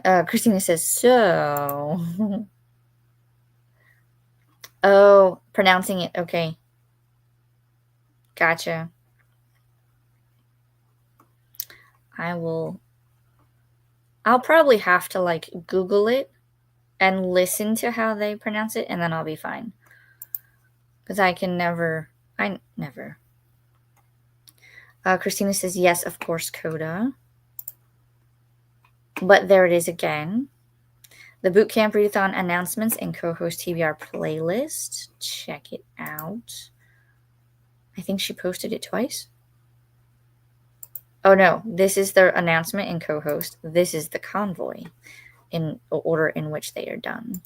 A: Christina says, so. Oh, pronouncing it. Okay. Gotcha. I'll probably have to like Google it and listen to how they pronounce it, and then I'll be fine. Because I never. Christina says, yes, of course, Coda. But there it is again. The Boot Camp Readathon announcements and co-host TBR playlist. Check it out. I think she posted it twice. Oh no, this is their announcement and co-host. This is the convoy in order in which they are done.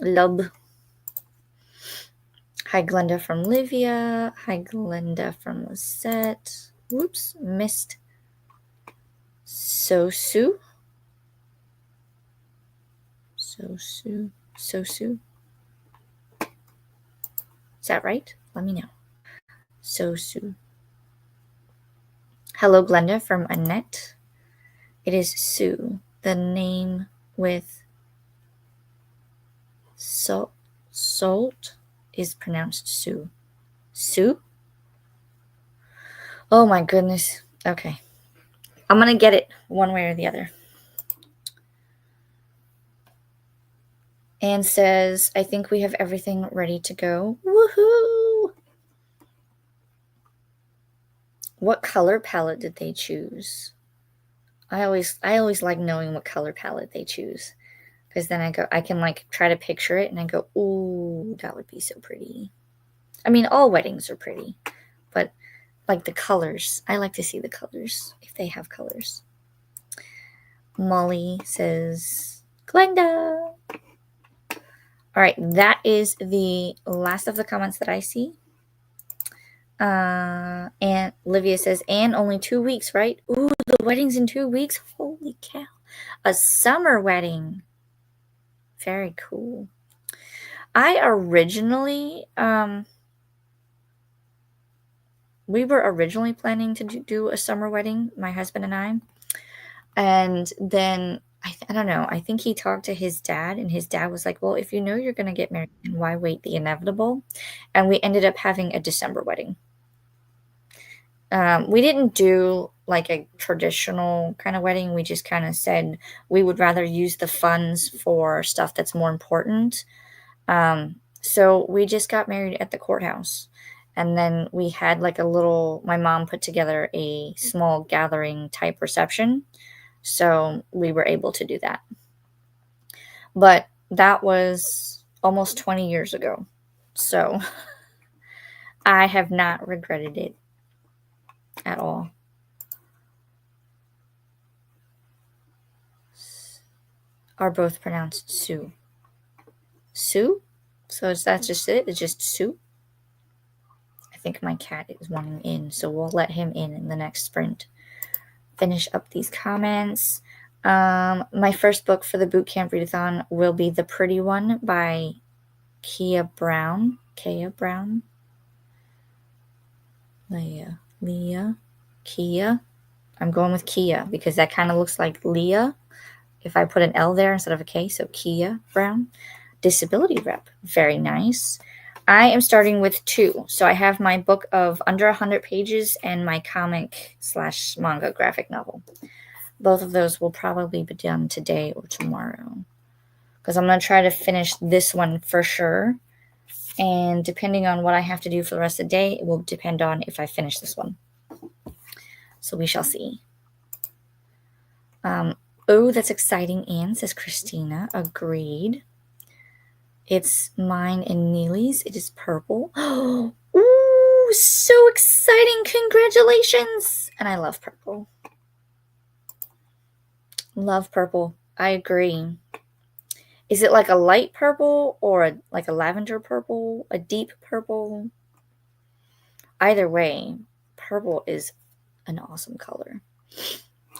A: Lub. Hi, Glenda from Livia. Hi, Glenda from Lisette. Whoops, missed. Sosu. Is that right? Let me know. Sosu. Hello, Glenda from Annette. It is Sue. The name with salt is pronounced Sue. Sue? Oh my goodness. Okay. I'm going to get it one way or the other. Anne says, I think we have everything ready to go. Woohoo! What color palette did they choose? I always like knowing what color palette they choose, because then I can like try to picture it and I go, ooh, that would be so pretty. I mean, all weddings are pretty, but like the colors, I like to see the colors if they have colors. Molly says, Glenda. All right, that is the last of the comments that I see. And Olivia says, and only 2 weeks, right? Ooh, the wedding's in 2 weeks. Holy cow. A summer wedding. Very cool. I originally, we were originally planning to do a summer wedding, my husband and I. And then, I don't know, I think he talked to his dad, and his dad was like, well, if you know you're going to get married, then why wait the inevitable? And we ended up having a December wedding. We didn't do like a traditional kind of wedding. We just kind of said we would rather use the funds for stuff that's more important. So we just got married at the courthouse. And then we had like my mom put together a small gathering type reception. So we were able to do that. But that was almost 20 years ago. So I have not regretted it at all. Are both pronounced Sue. Sue? So is that just it? It's just Sue? I think my cat is wanting in, so we'll let him in the next sprint. Finish up these comments. My first book for the Boot Camp Readathon will be The Pretty One by Kia Brown. Kia. I'm going with Kia because that kind of looks like Leah if I put an L there instead of a K. So Kia Brown. Disability Rep. Very nice. I am starting with 2. So I have my book of under 100 pages and my comic/manga graphic novel. Both of those will probably be done today or tomorrow, because I'm going to try to finish this one for sure. And depending on what I have to do for the rest of the day, it will depend on if I finish this one. So we shall see. Oh, that's exciting, Anne, says Christina. Agreed. It's mine and Neely's. It is purple. Ooh, so exciting. Congratulations. And I love purple. Love purple. I agree. Is it like a light purple or like a lavender purple? A deep purple? Either way, purple is an awesome color.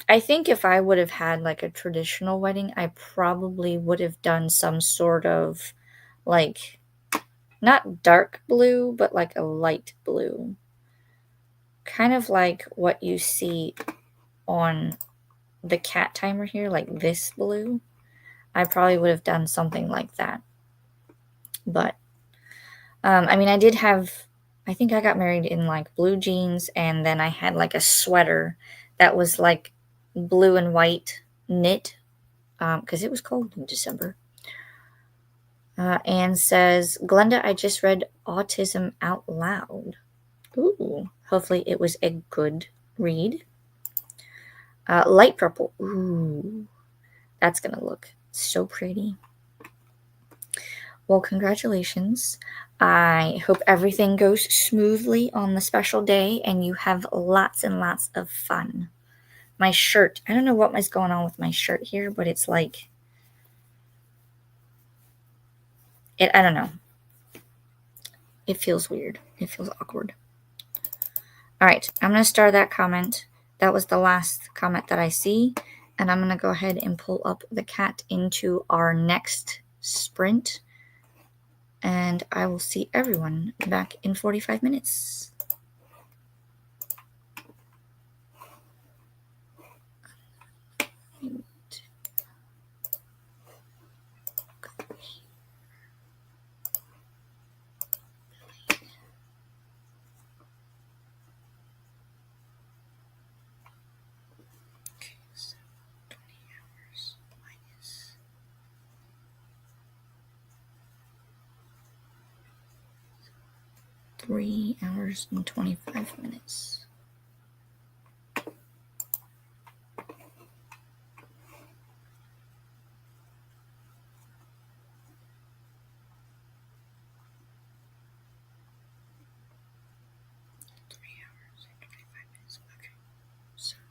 A: I think if I would have had like a traditional wedding, I probably would have done some sort of like, not dark blue, but like a light blue. Kind of like what you see on the cat timer here, like this blue. I probably would have done something like that. But, I mean, I think I got married in like blue jeans, and then I had like a sweater that was like blue and white knit, because it was cold in December. Anne says, Glenda, I just read Autism Out Loud. Ooh, hopefully it was a good read. Light purple. Ooh, that's going to look so pretty. Well, congratulations. I hope everything goes smoothly on the special day and you have lots and lots of fun. My shirt, I don't know what was going on with my shirt here, but it's like, I don't know. It feels weird. It feels awkward. All right, I'm going to start that comment. That was the last comment that I see. And I'm going to go ahead and pull up the cat into our next sprint. And I will see everyone back in 45 minutes. Okay, so 20 hours minus 3 hours and 25 minutes. Okay, so 3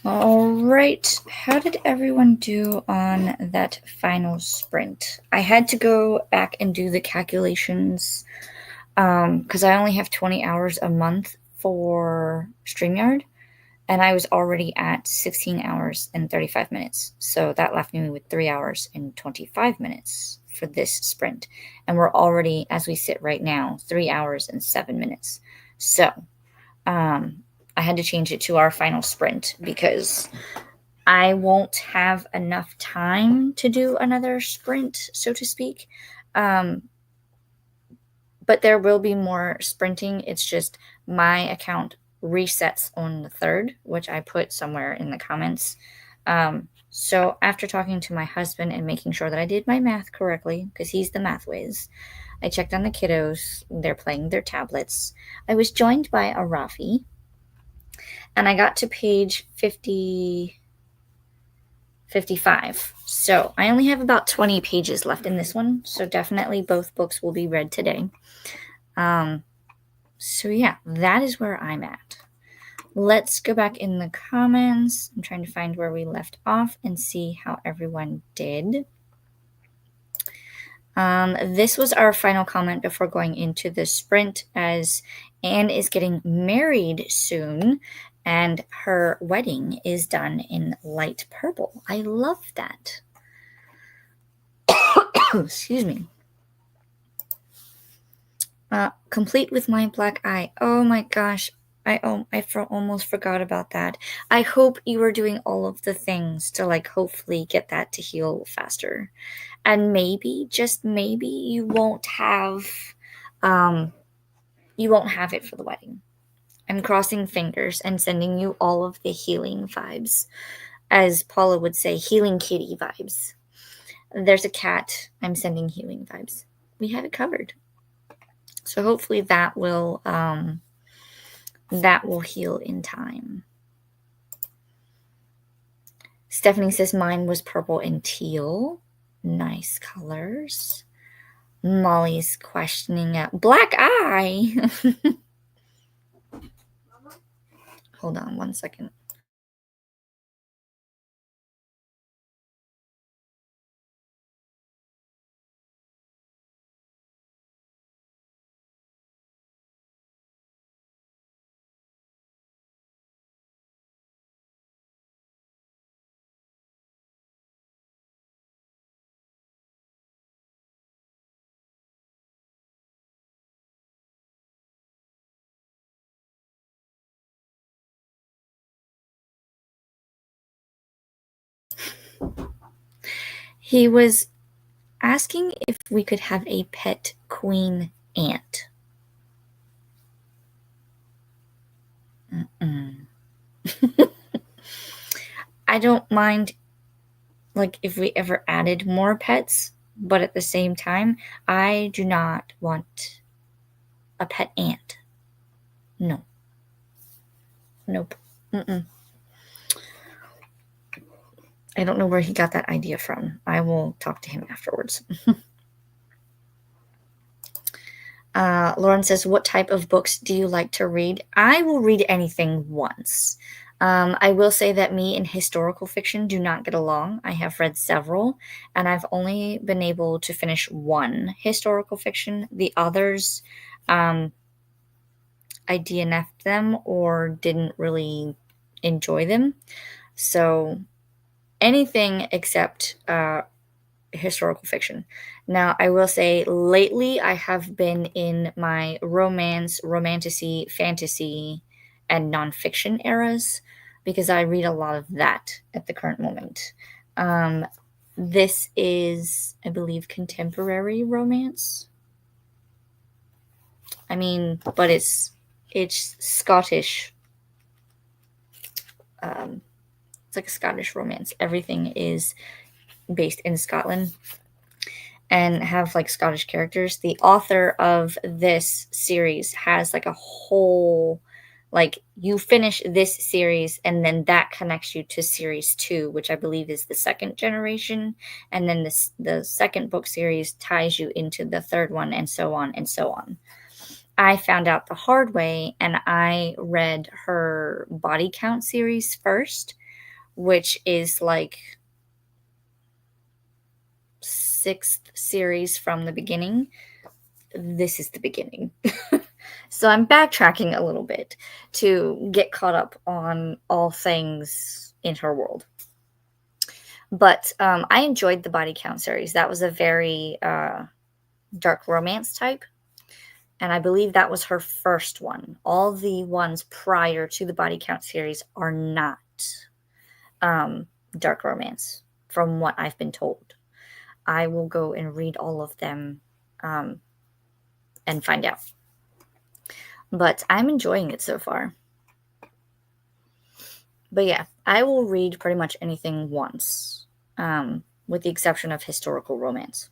A: All right. How did everyone do on that final sprint? I had to go back and do the calculations because I only have 20 hours a month for StreamYard, and I was already at 16 hours and 35 minutes. So that left me with 3 hours and 25 minutes for this sprint. And we're already, as we sit right now, 3 hours and 7 minutes. So I had to change it to our final sprint because I won't have enough time to do another sprint, so to speak. But there will be more sprinting. It's just my account resets on the 3rd, which I put somewhere in the comments. So after talking to my husband and making sure that I did my math correctly, because he's the math whiz, I checked on the kiddos. They're playing their tablets. I was joined by a Rafi, and I got to page 55. So I only have about 20 pages left in this one. So definitely both books will be read today. So yeah, that is where I'm at. Let's go back in the comments. I'm trying to find where we left off and see how everyone did. This was our final comment before going into the sprint, as Anne is getting married soon and her wedding is done in light purple. I love that. Excuse me. Complete with my black eye. Oh my gosh. I almost forgot about that. I hope you are doing all of the things to hopefully get that to heal faster. And maybe, just maybe, you won't have it for the wedding. I'm crossing fingers and sending you all of the healing vibes. As Paula would say, healing kitty vibes. There's a cat. I'm sending healing vibes. We have it covered. So hopefully that will heal in time. Stephanie says mine was purple and teal. Nice colors. Molly's questioning black eye. Hold on one second. He was asking if we could have a pet queen ant. I don't mind if we ever added more pets, but at the same time, I do not want a pet ant. No. Nope. Mm-mm. I don't know where he got that idea from. I will talk to him afterwards. Lauren says, what type of books do you like to read? I will read anything once. I will say that me and historical fiction do not get along. I have read several, and I've only been able to finish one historical fiction. The others, I DNF'd them or didn't really enjoy them. So anything except historical fiction. Now, I will say lately I have been in my romance, romantasy, fantasy, and nonfiction eras because I read a lot of that at the current moment. This is, I believe, contemporary romance. I mean, but it's Scottish. It's like a Scottish romance. Everything is based in Scotland and have Scottish characters. The author of this series has a whole you finish this series and then that connects you to series 2, which I believe is the second generation, and then the second book series ties you into the third one, and so on and so on. I found out the hard way, and I read her body count series first, which is like 6th series from the beginning. This is the beginning. So I'm backtracking a little bit to get caught up on all things in her world. But I enjoyed the Body Count series. That was a very dark romance type. And I believe that was her first one. All the ones prior to the Body Count series are not dark romance, from what I've been told. I will go and read all of them and find out. But I'm enjoying it so far. But yeah, I will read pretty much anything once, with the exception of historical romance.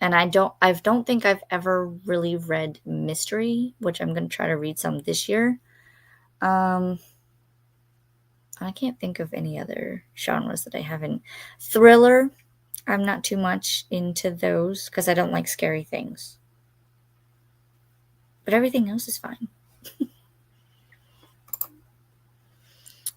A: And I don't think I've ever really read mystery, which I'm going to try to read some this year. I can't think of any other genres that I haven't. Thriller, I'm not too much into those because I don't like scary things. But everything else is fine.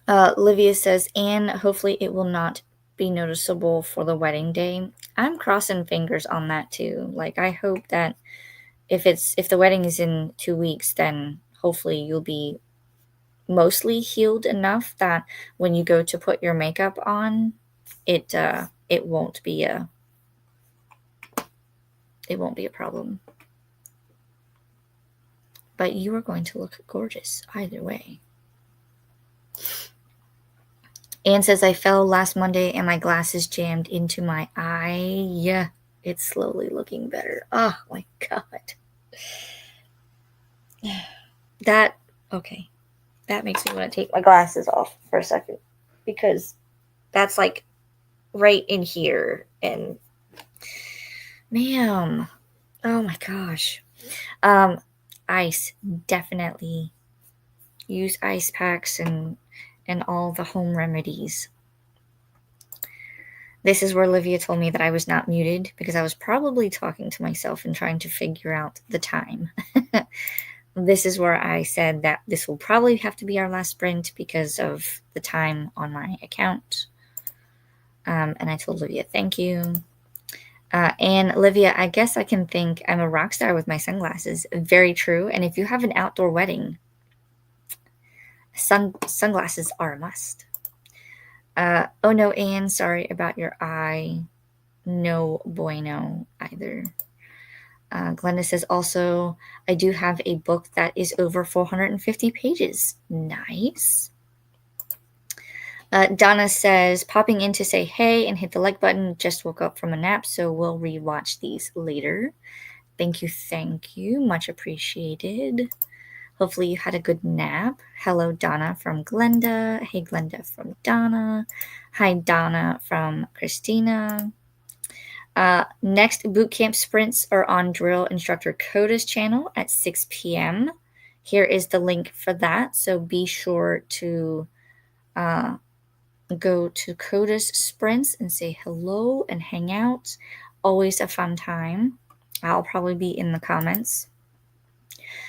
A: Livia says, and hopefully it will not be noticeable for the wedding day. I'm crossing fingers on that too. Like, I hope that if the wedding is in 2 weeks, then hopefully you'll be mostly healed enough that when you go to put your makeup on, it won't be a problem. But you are going to look gorgeous either way. Anne says, I fell last Monday and my glasses jammed into my eye. Yeah, it's slowly looking better. Oh my God. Okay. That makes me want to take my glasses off for a second, because that's like right in here. And ma'am, oh my gosh. Ice, definitely use ice packs and all the home remedies. This is where Olivia told me that I was not muted, because I was probably talking to myself and trying to figure out the time. This is where I said that this will probably have to be our last sprint because of the time on my account. And I told Olivia, thank you. And Olivia, I guess I can think I'm a rock star with my sunglasses. Very true. And if you have an outdoor wedding, sunglasses are a must. Oh no, Anne, sorry about your eye. No bueno either. Glenda says, also, I do have a book that is over 450 pages. Nice. Donna says, popping in to say hey and hit the like button. Just woke up from a nap, so we'll rewatch these later. Thank you. Much appreciated. Hopefully you had a good nap. Hello, Donna from Glenda. Hey, Glenda from Donna. Hi, Donna from Christina. Next boot camp sprints are on Drill Instructor Coda's channel at 6 p.m. Here is the link for that. So be sure to go to Coda's sprints and say hello and hang out. Always a fun time. I'll probably be in the comments.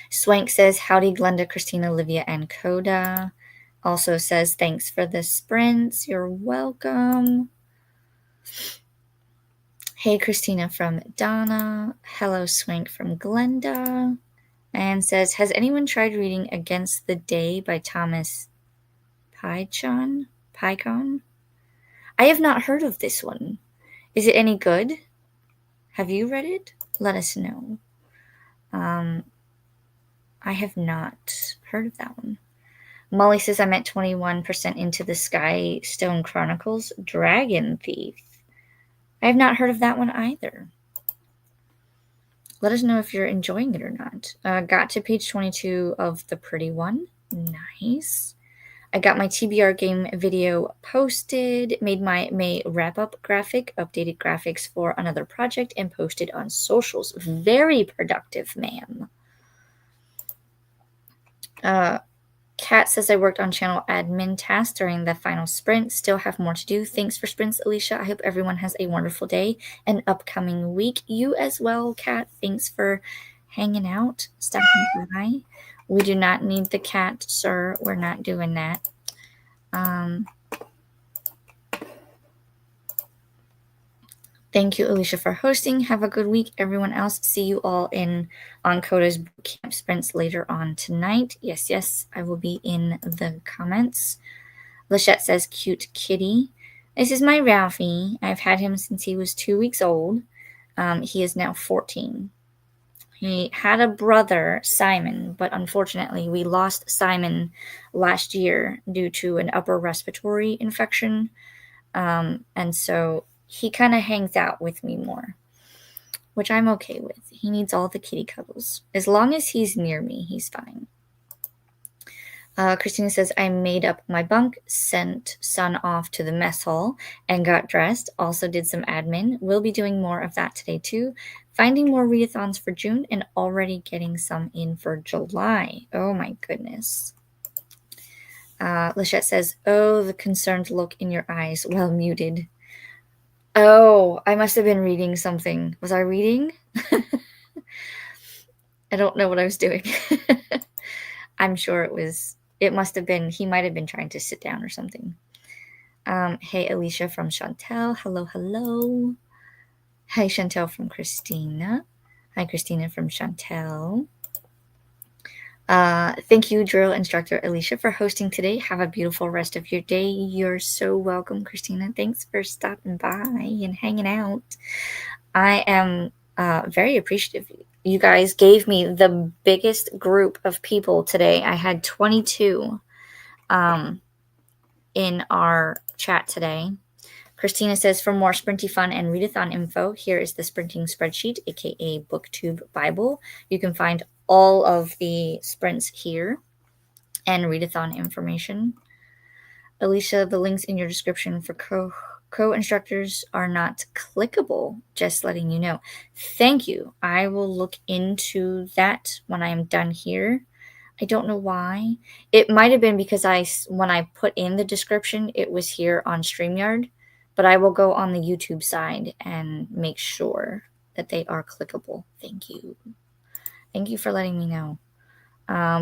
A: Swank says, howdy, Glenda, Christina, Olivia, and Coda. Also says, thanks for the sprints. You're welcome. Hey, Christina from Donna. Hello, Swank from Glenda. And says, has anyone tried reading Against the Day by Thomas Pynchon? I have not heard of this one. Is it any good? Have you read it? Let us know. I have not heard of that one. Molly says, I'm at 21% into the Sky Stone Chronicles Dragon Thief. I have not heard of that one either. Let us know if you're enjoying it or not. Got to page 22 of The Pretty One. Nice. I got my TBR game video posted, made my May wrap-up graphic, updated graphics for another project, and posted on socials. Very productive, ma'am. Kat says, I worked on channel admin tasks during the final sprint. Still have more to do. Thanks for sprints, Alicia. I hope everyone has a wonderful day and upcoming week. You as well, Kat. Thanks for hanging out, stopping by. We do not need the cat, sir. We're not doing that. Thank you, Alicia, for hosting. Have a good week, everyone else. See you all on Coda's boot camp sprints later on tonight. Yes, I will be in the comments. Lachette says, cute kitty. This is my Ralphie. I've had him since he was 2 weeks old. He is now 14. He had a brother, Simon, but unfortunately we lost Simon last year due to an upper respiratory infection. And so he kind of hangs out with me more, which I'm okay with. He needs all the kitty cuddles. As long as he's near me, he's fine. Christina says, I made up my bunk, sent son off to the mess hall, and got dressed. Also did some admin. We'll be doing more of that today, too. Finding more readathons for June and already getting some in for July. Oh, my goodness. Lachette says, oh, the concerned look in your eyes. Well muted. Oh, I must have been reading something. Was I reading? I don't know what I was doing. I'm sure it must have been, he might have been trying to sit down or something. Hey, Alicia from Chantel. Hello. Hi, Chantel from Christina. Hi, Christina from Chantel. Thank you, drill instructor Alicia, for hosting today. Have a beautiful rest of your day. You're so welcome, Christina. Thanks for stopping by and hanging out. I am very appreciative. You guys gave me the biggest group of people today. I had 22 in our chat today. Christina says, for more Sprinty Fun and Readathon info, here is the Sprinting Spreadsheet, aka BookTube Bible. You can find all of the sprints here and Readathon information. Alicia, the links in your description for co-instructors are not clickable, just letting you know. Thank you. I will look into that when I am done here. I don't know why. It might have been because when I put in the description, it was here on StreamYard, but I will go on the YouTube side and make sure that they are clickable. Thank you. Thank you for letting me know.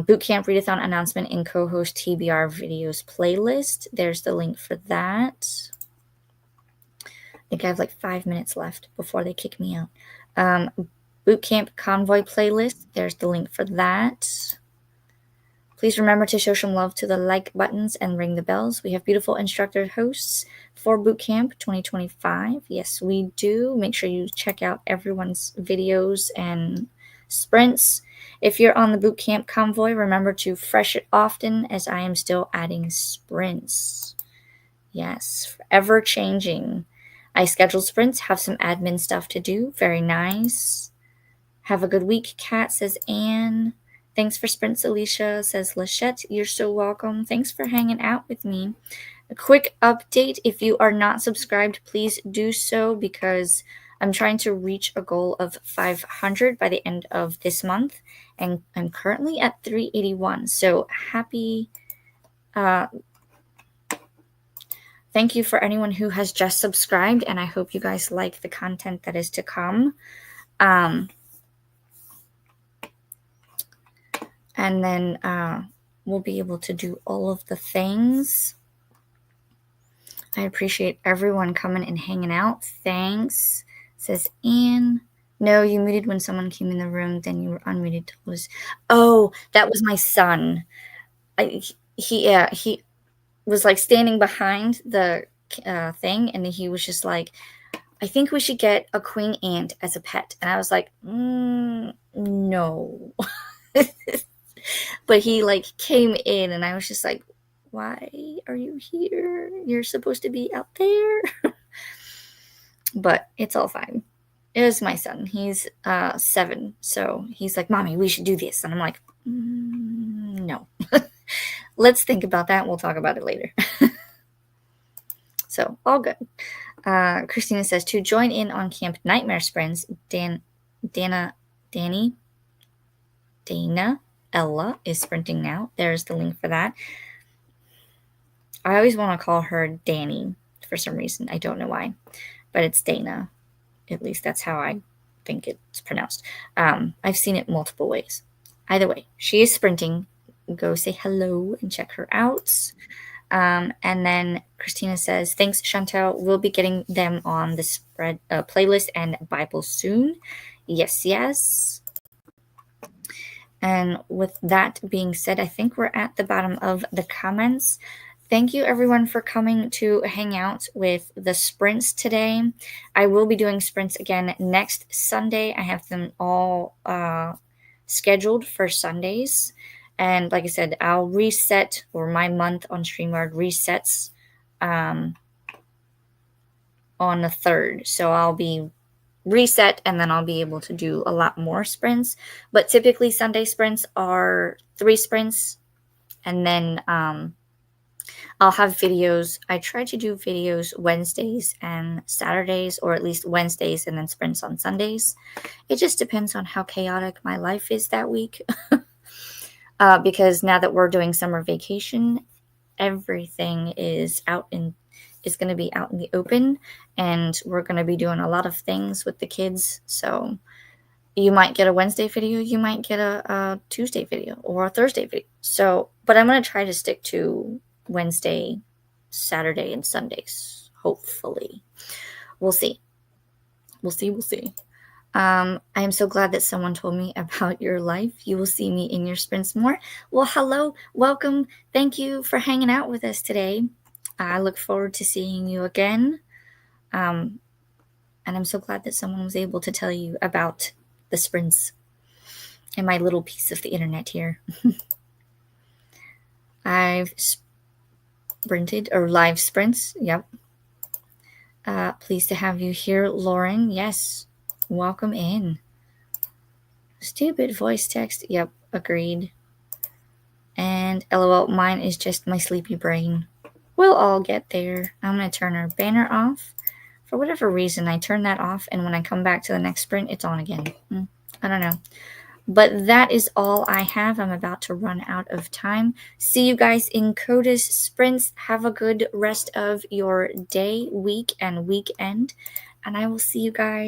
A: Boot Camp Readathon announcement in co-host TBR videos playlist. There's the link for that. I think I have like 5 minutes left before they kick me out. Boot Camp Convoy playlist. There's the link for that. Please remember to show some love to the like buttons and ring the bells. We have beautiful instructor hosts for Boot Camp 2025. Yes, we do. Make sure you check out everyone's videos and sprints. If you're on the Boot Camp Convoy, remember to fresh it often, as I am still adding sprints. Yes, ever changing. I scheduled sprints, have some admin stuff to do. Very nice. Have a good week, Kat, says Anne. Thanks for sprints, Alicia, says Lachette. You're so welcome. Thanks for hanging out with me. A quick update. If you are not subscribed, please do so, because I'm trying to reach a goal of 500 by the end of this month, and I'm currently at 381. So happy. Thank you for anyone who has just subscribed, and I hope you guys like the content that is to come. And then we'll be able to do all of the things. I appreciate everyone coming and hanging out. Thanks, says Anne. No, you muted when someone came in the room, then you were unmuted. Oh, that was my son. He was like standing behind the thing, and he was just like, I think we should get a queen ant as a pet. And I was like, no. But he like came in, and I was just like, why are you here? You're supposed to be out there. But it's all fine. It was my son. He's 7. So he's like, Mommy, we should do this. And I'm like, no. Let's think about that. We'll talk about it later. So all good. Christina says, to join in on Camp Nightmare Sprints, Dana Ella is sprinting now. There's the link for that. I always want to call her Danny for some reason. I don't know why, but it's Dana. At least that's how I think it's pronounced. I've seen it multiple ways. Either way, she is sprinting. Go say hello and check her out. And then Christina says, thanks, Chantel. We'll be getting them on the spread playlist and Bible soon. Yes, yes. And with that being said, I think we're at the bottom of the comments. Thank you, everyone, for coming to hang out with the sprints today. I will be doing sprints again next Sunday. I have them all scheduled for Sundays. And like I said, I'll reset, or my month on StreamYard resets on the 3rd. So I'll be reset, and then I'll be able to do a lot more sprints. But typically Sunday sprints are 3 sprints, and then I'll have videos. I try to do videos Wednesdays and Saturdays, or at least Wednesdays and then sprints on Sundays. It just depends on how chaotic my life is that week. Because now that we're doing summer vacation, everything is going to be out in the open, and we're going to be doing a lot of things with the kids. So you might get a Wednesday video, you might get a Tuesday video, or a Thursday video. So, but I'm going to try to stick to Wednesday, Saturday, and Sundays. Hopefully, we'll see. We'll see. I am so glad that someone told me about your life. You will see me in your sprints more. Well, hello, welcome. Thank you for hanging out with us today. I look forward to seeing you again. And I'm so glad that someone was able to tell you about the sprints and my little piece of the internet here. I've sprinted, or live sprints. Yep. Pleased to have you here, Lauren. Yes. Welcome in. Stupid voice text. Yep, agreed. And LOL, mine is just my sleepy brain. We'll all get there. I'm going to turn our banner off. For whatever reason, I turn that off, and when I come back to the next sprint, it's on again. I don't know. But that is all I have. I'm about to run out of time. See you guys in Coda's sprints. Have a good rest of your day, week, and weekend. And I will see you guys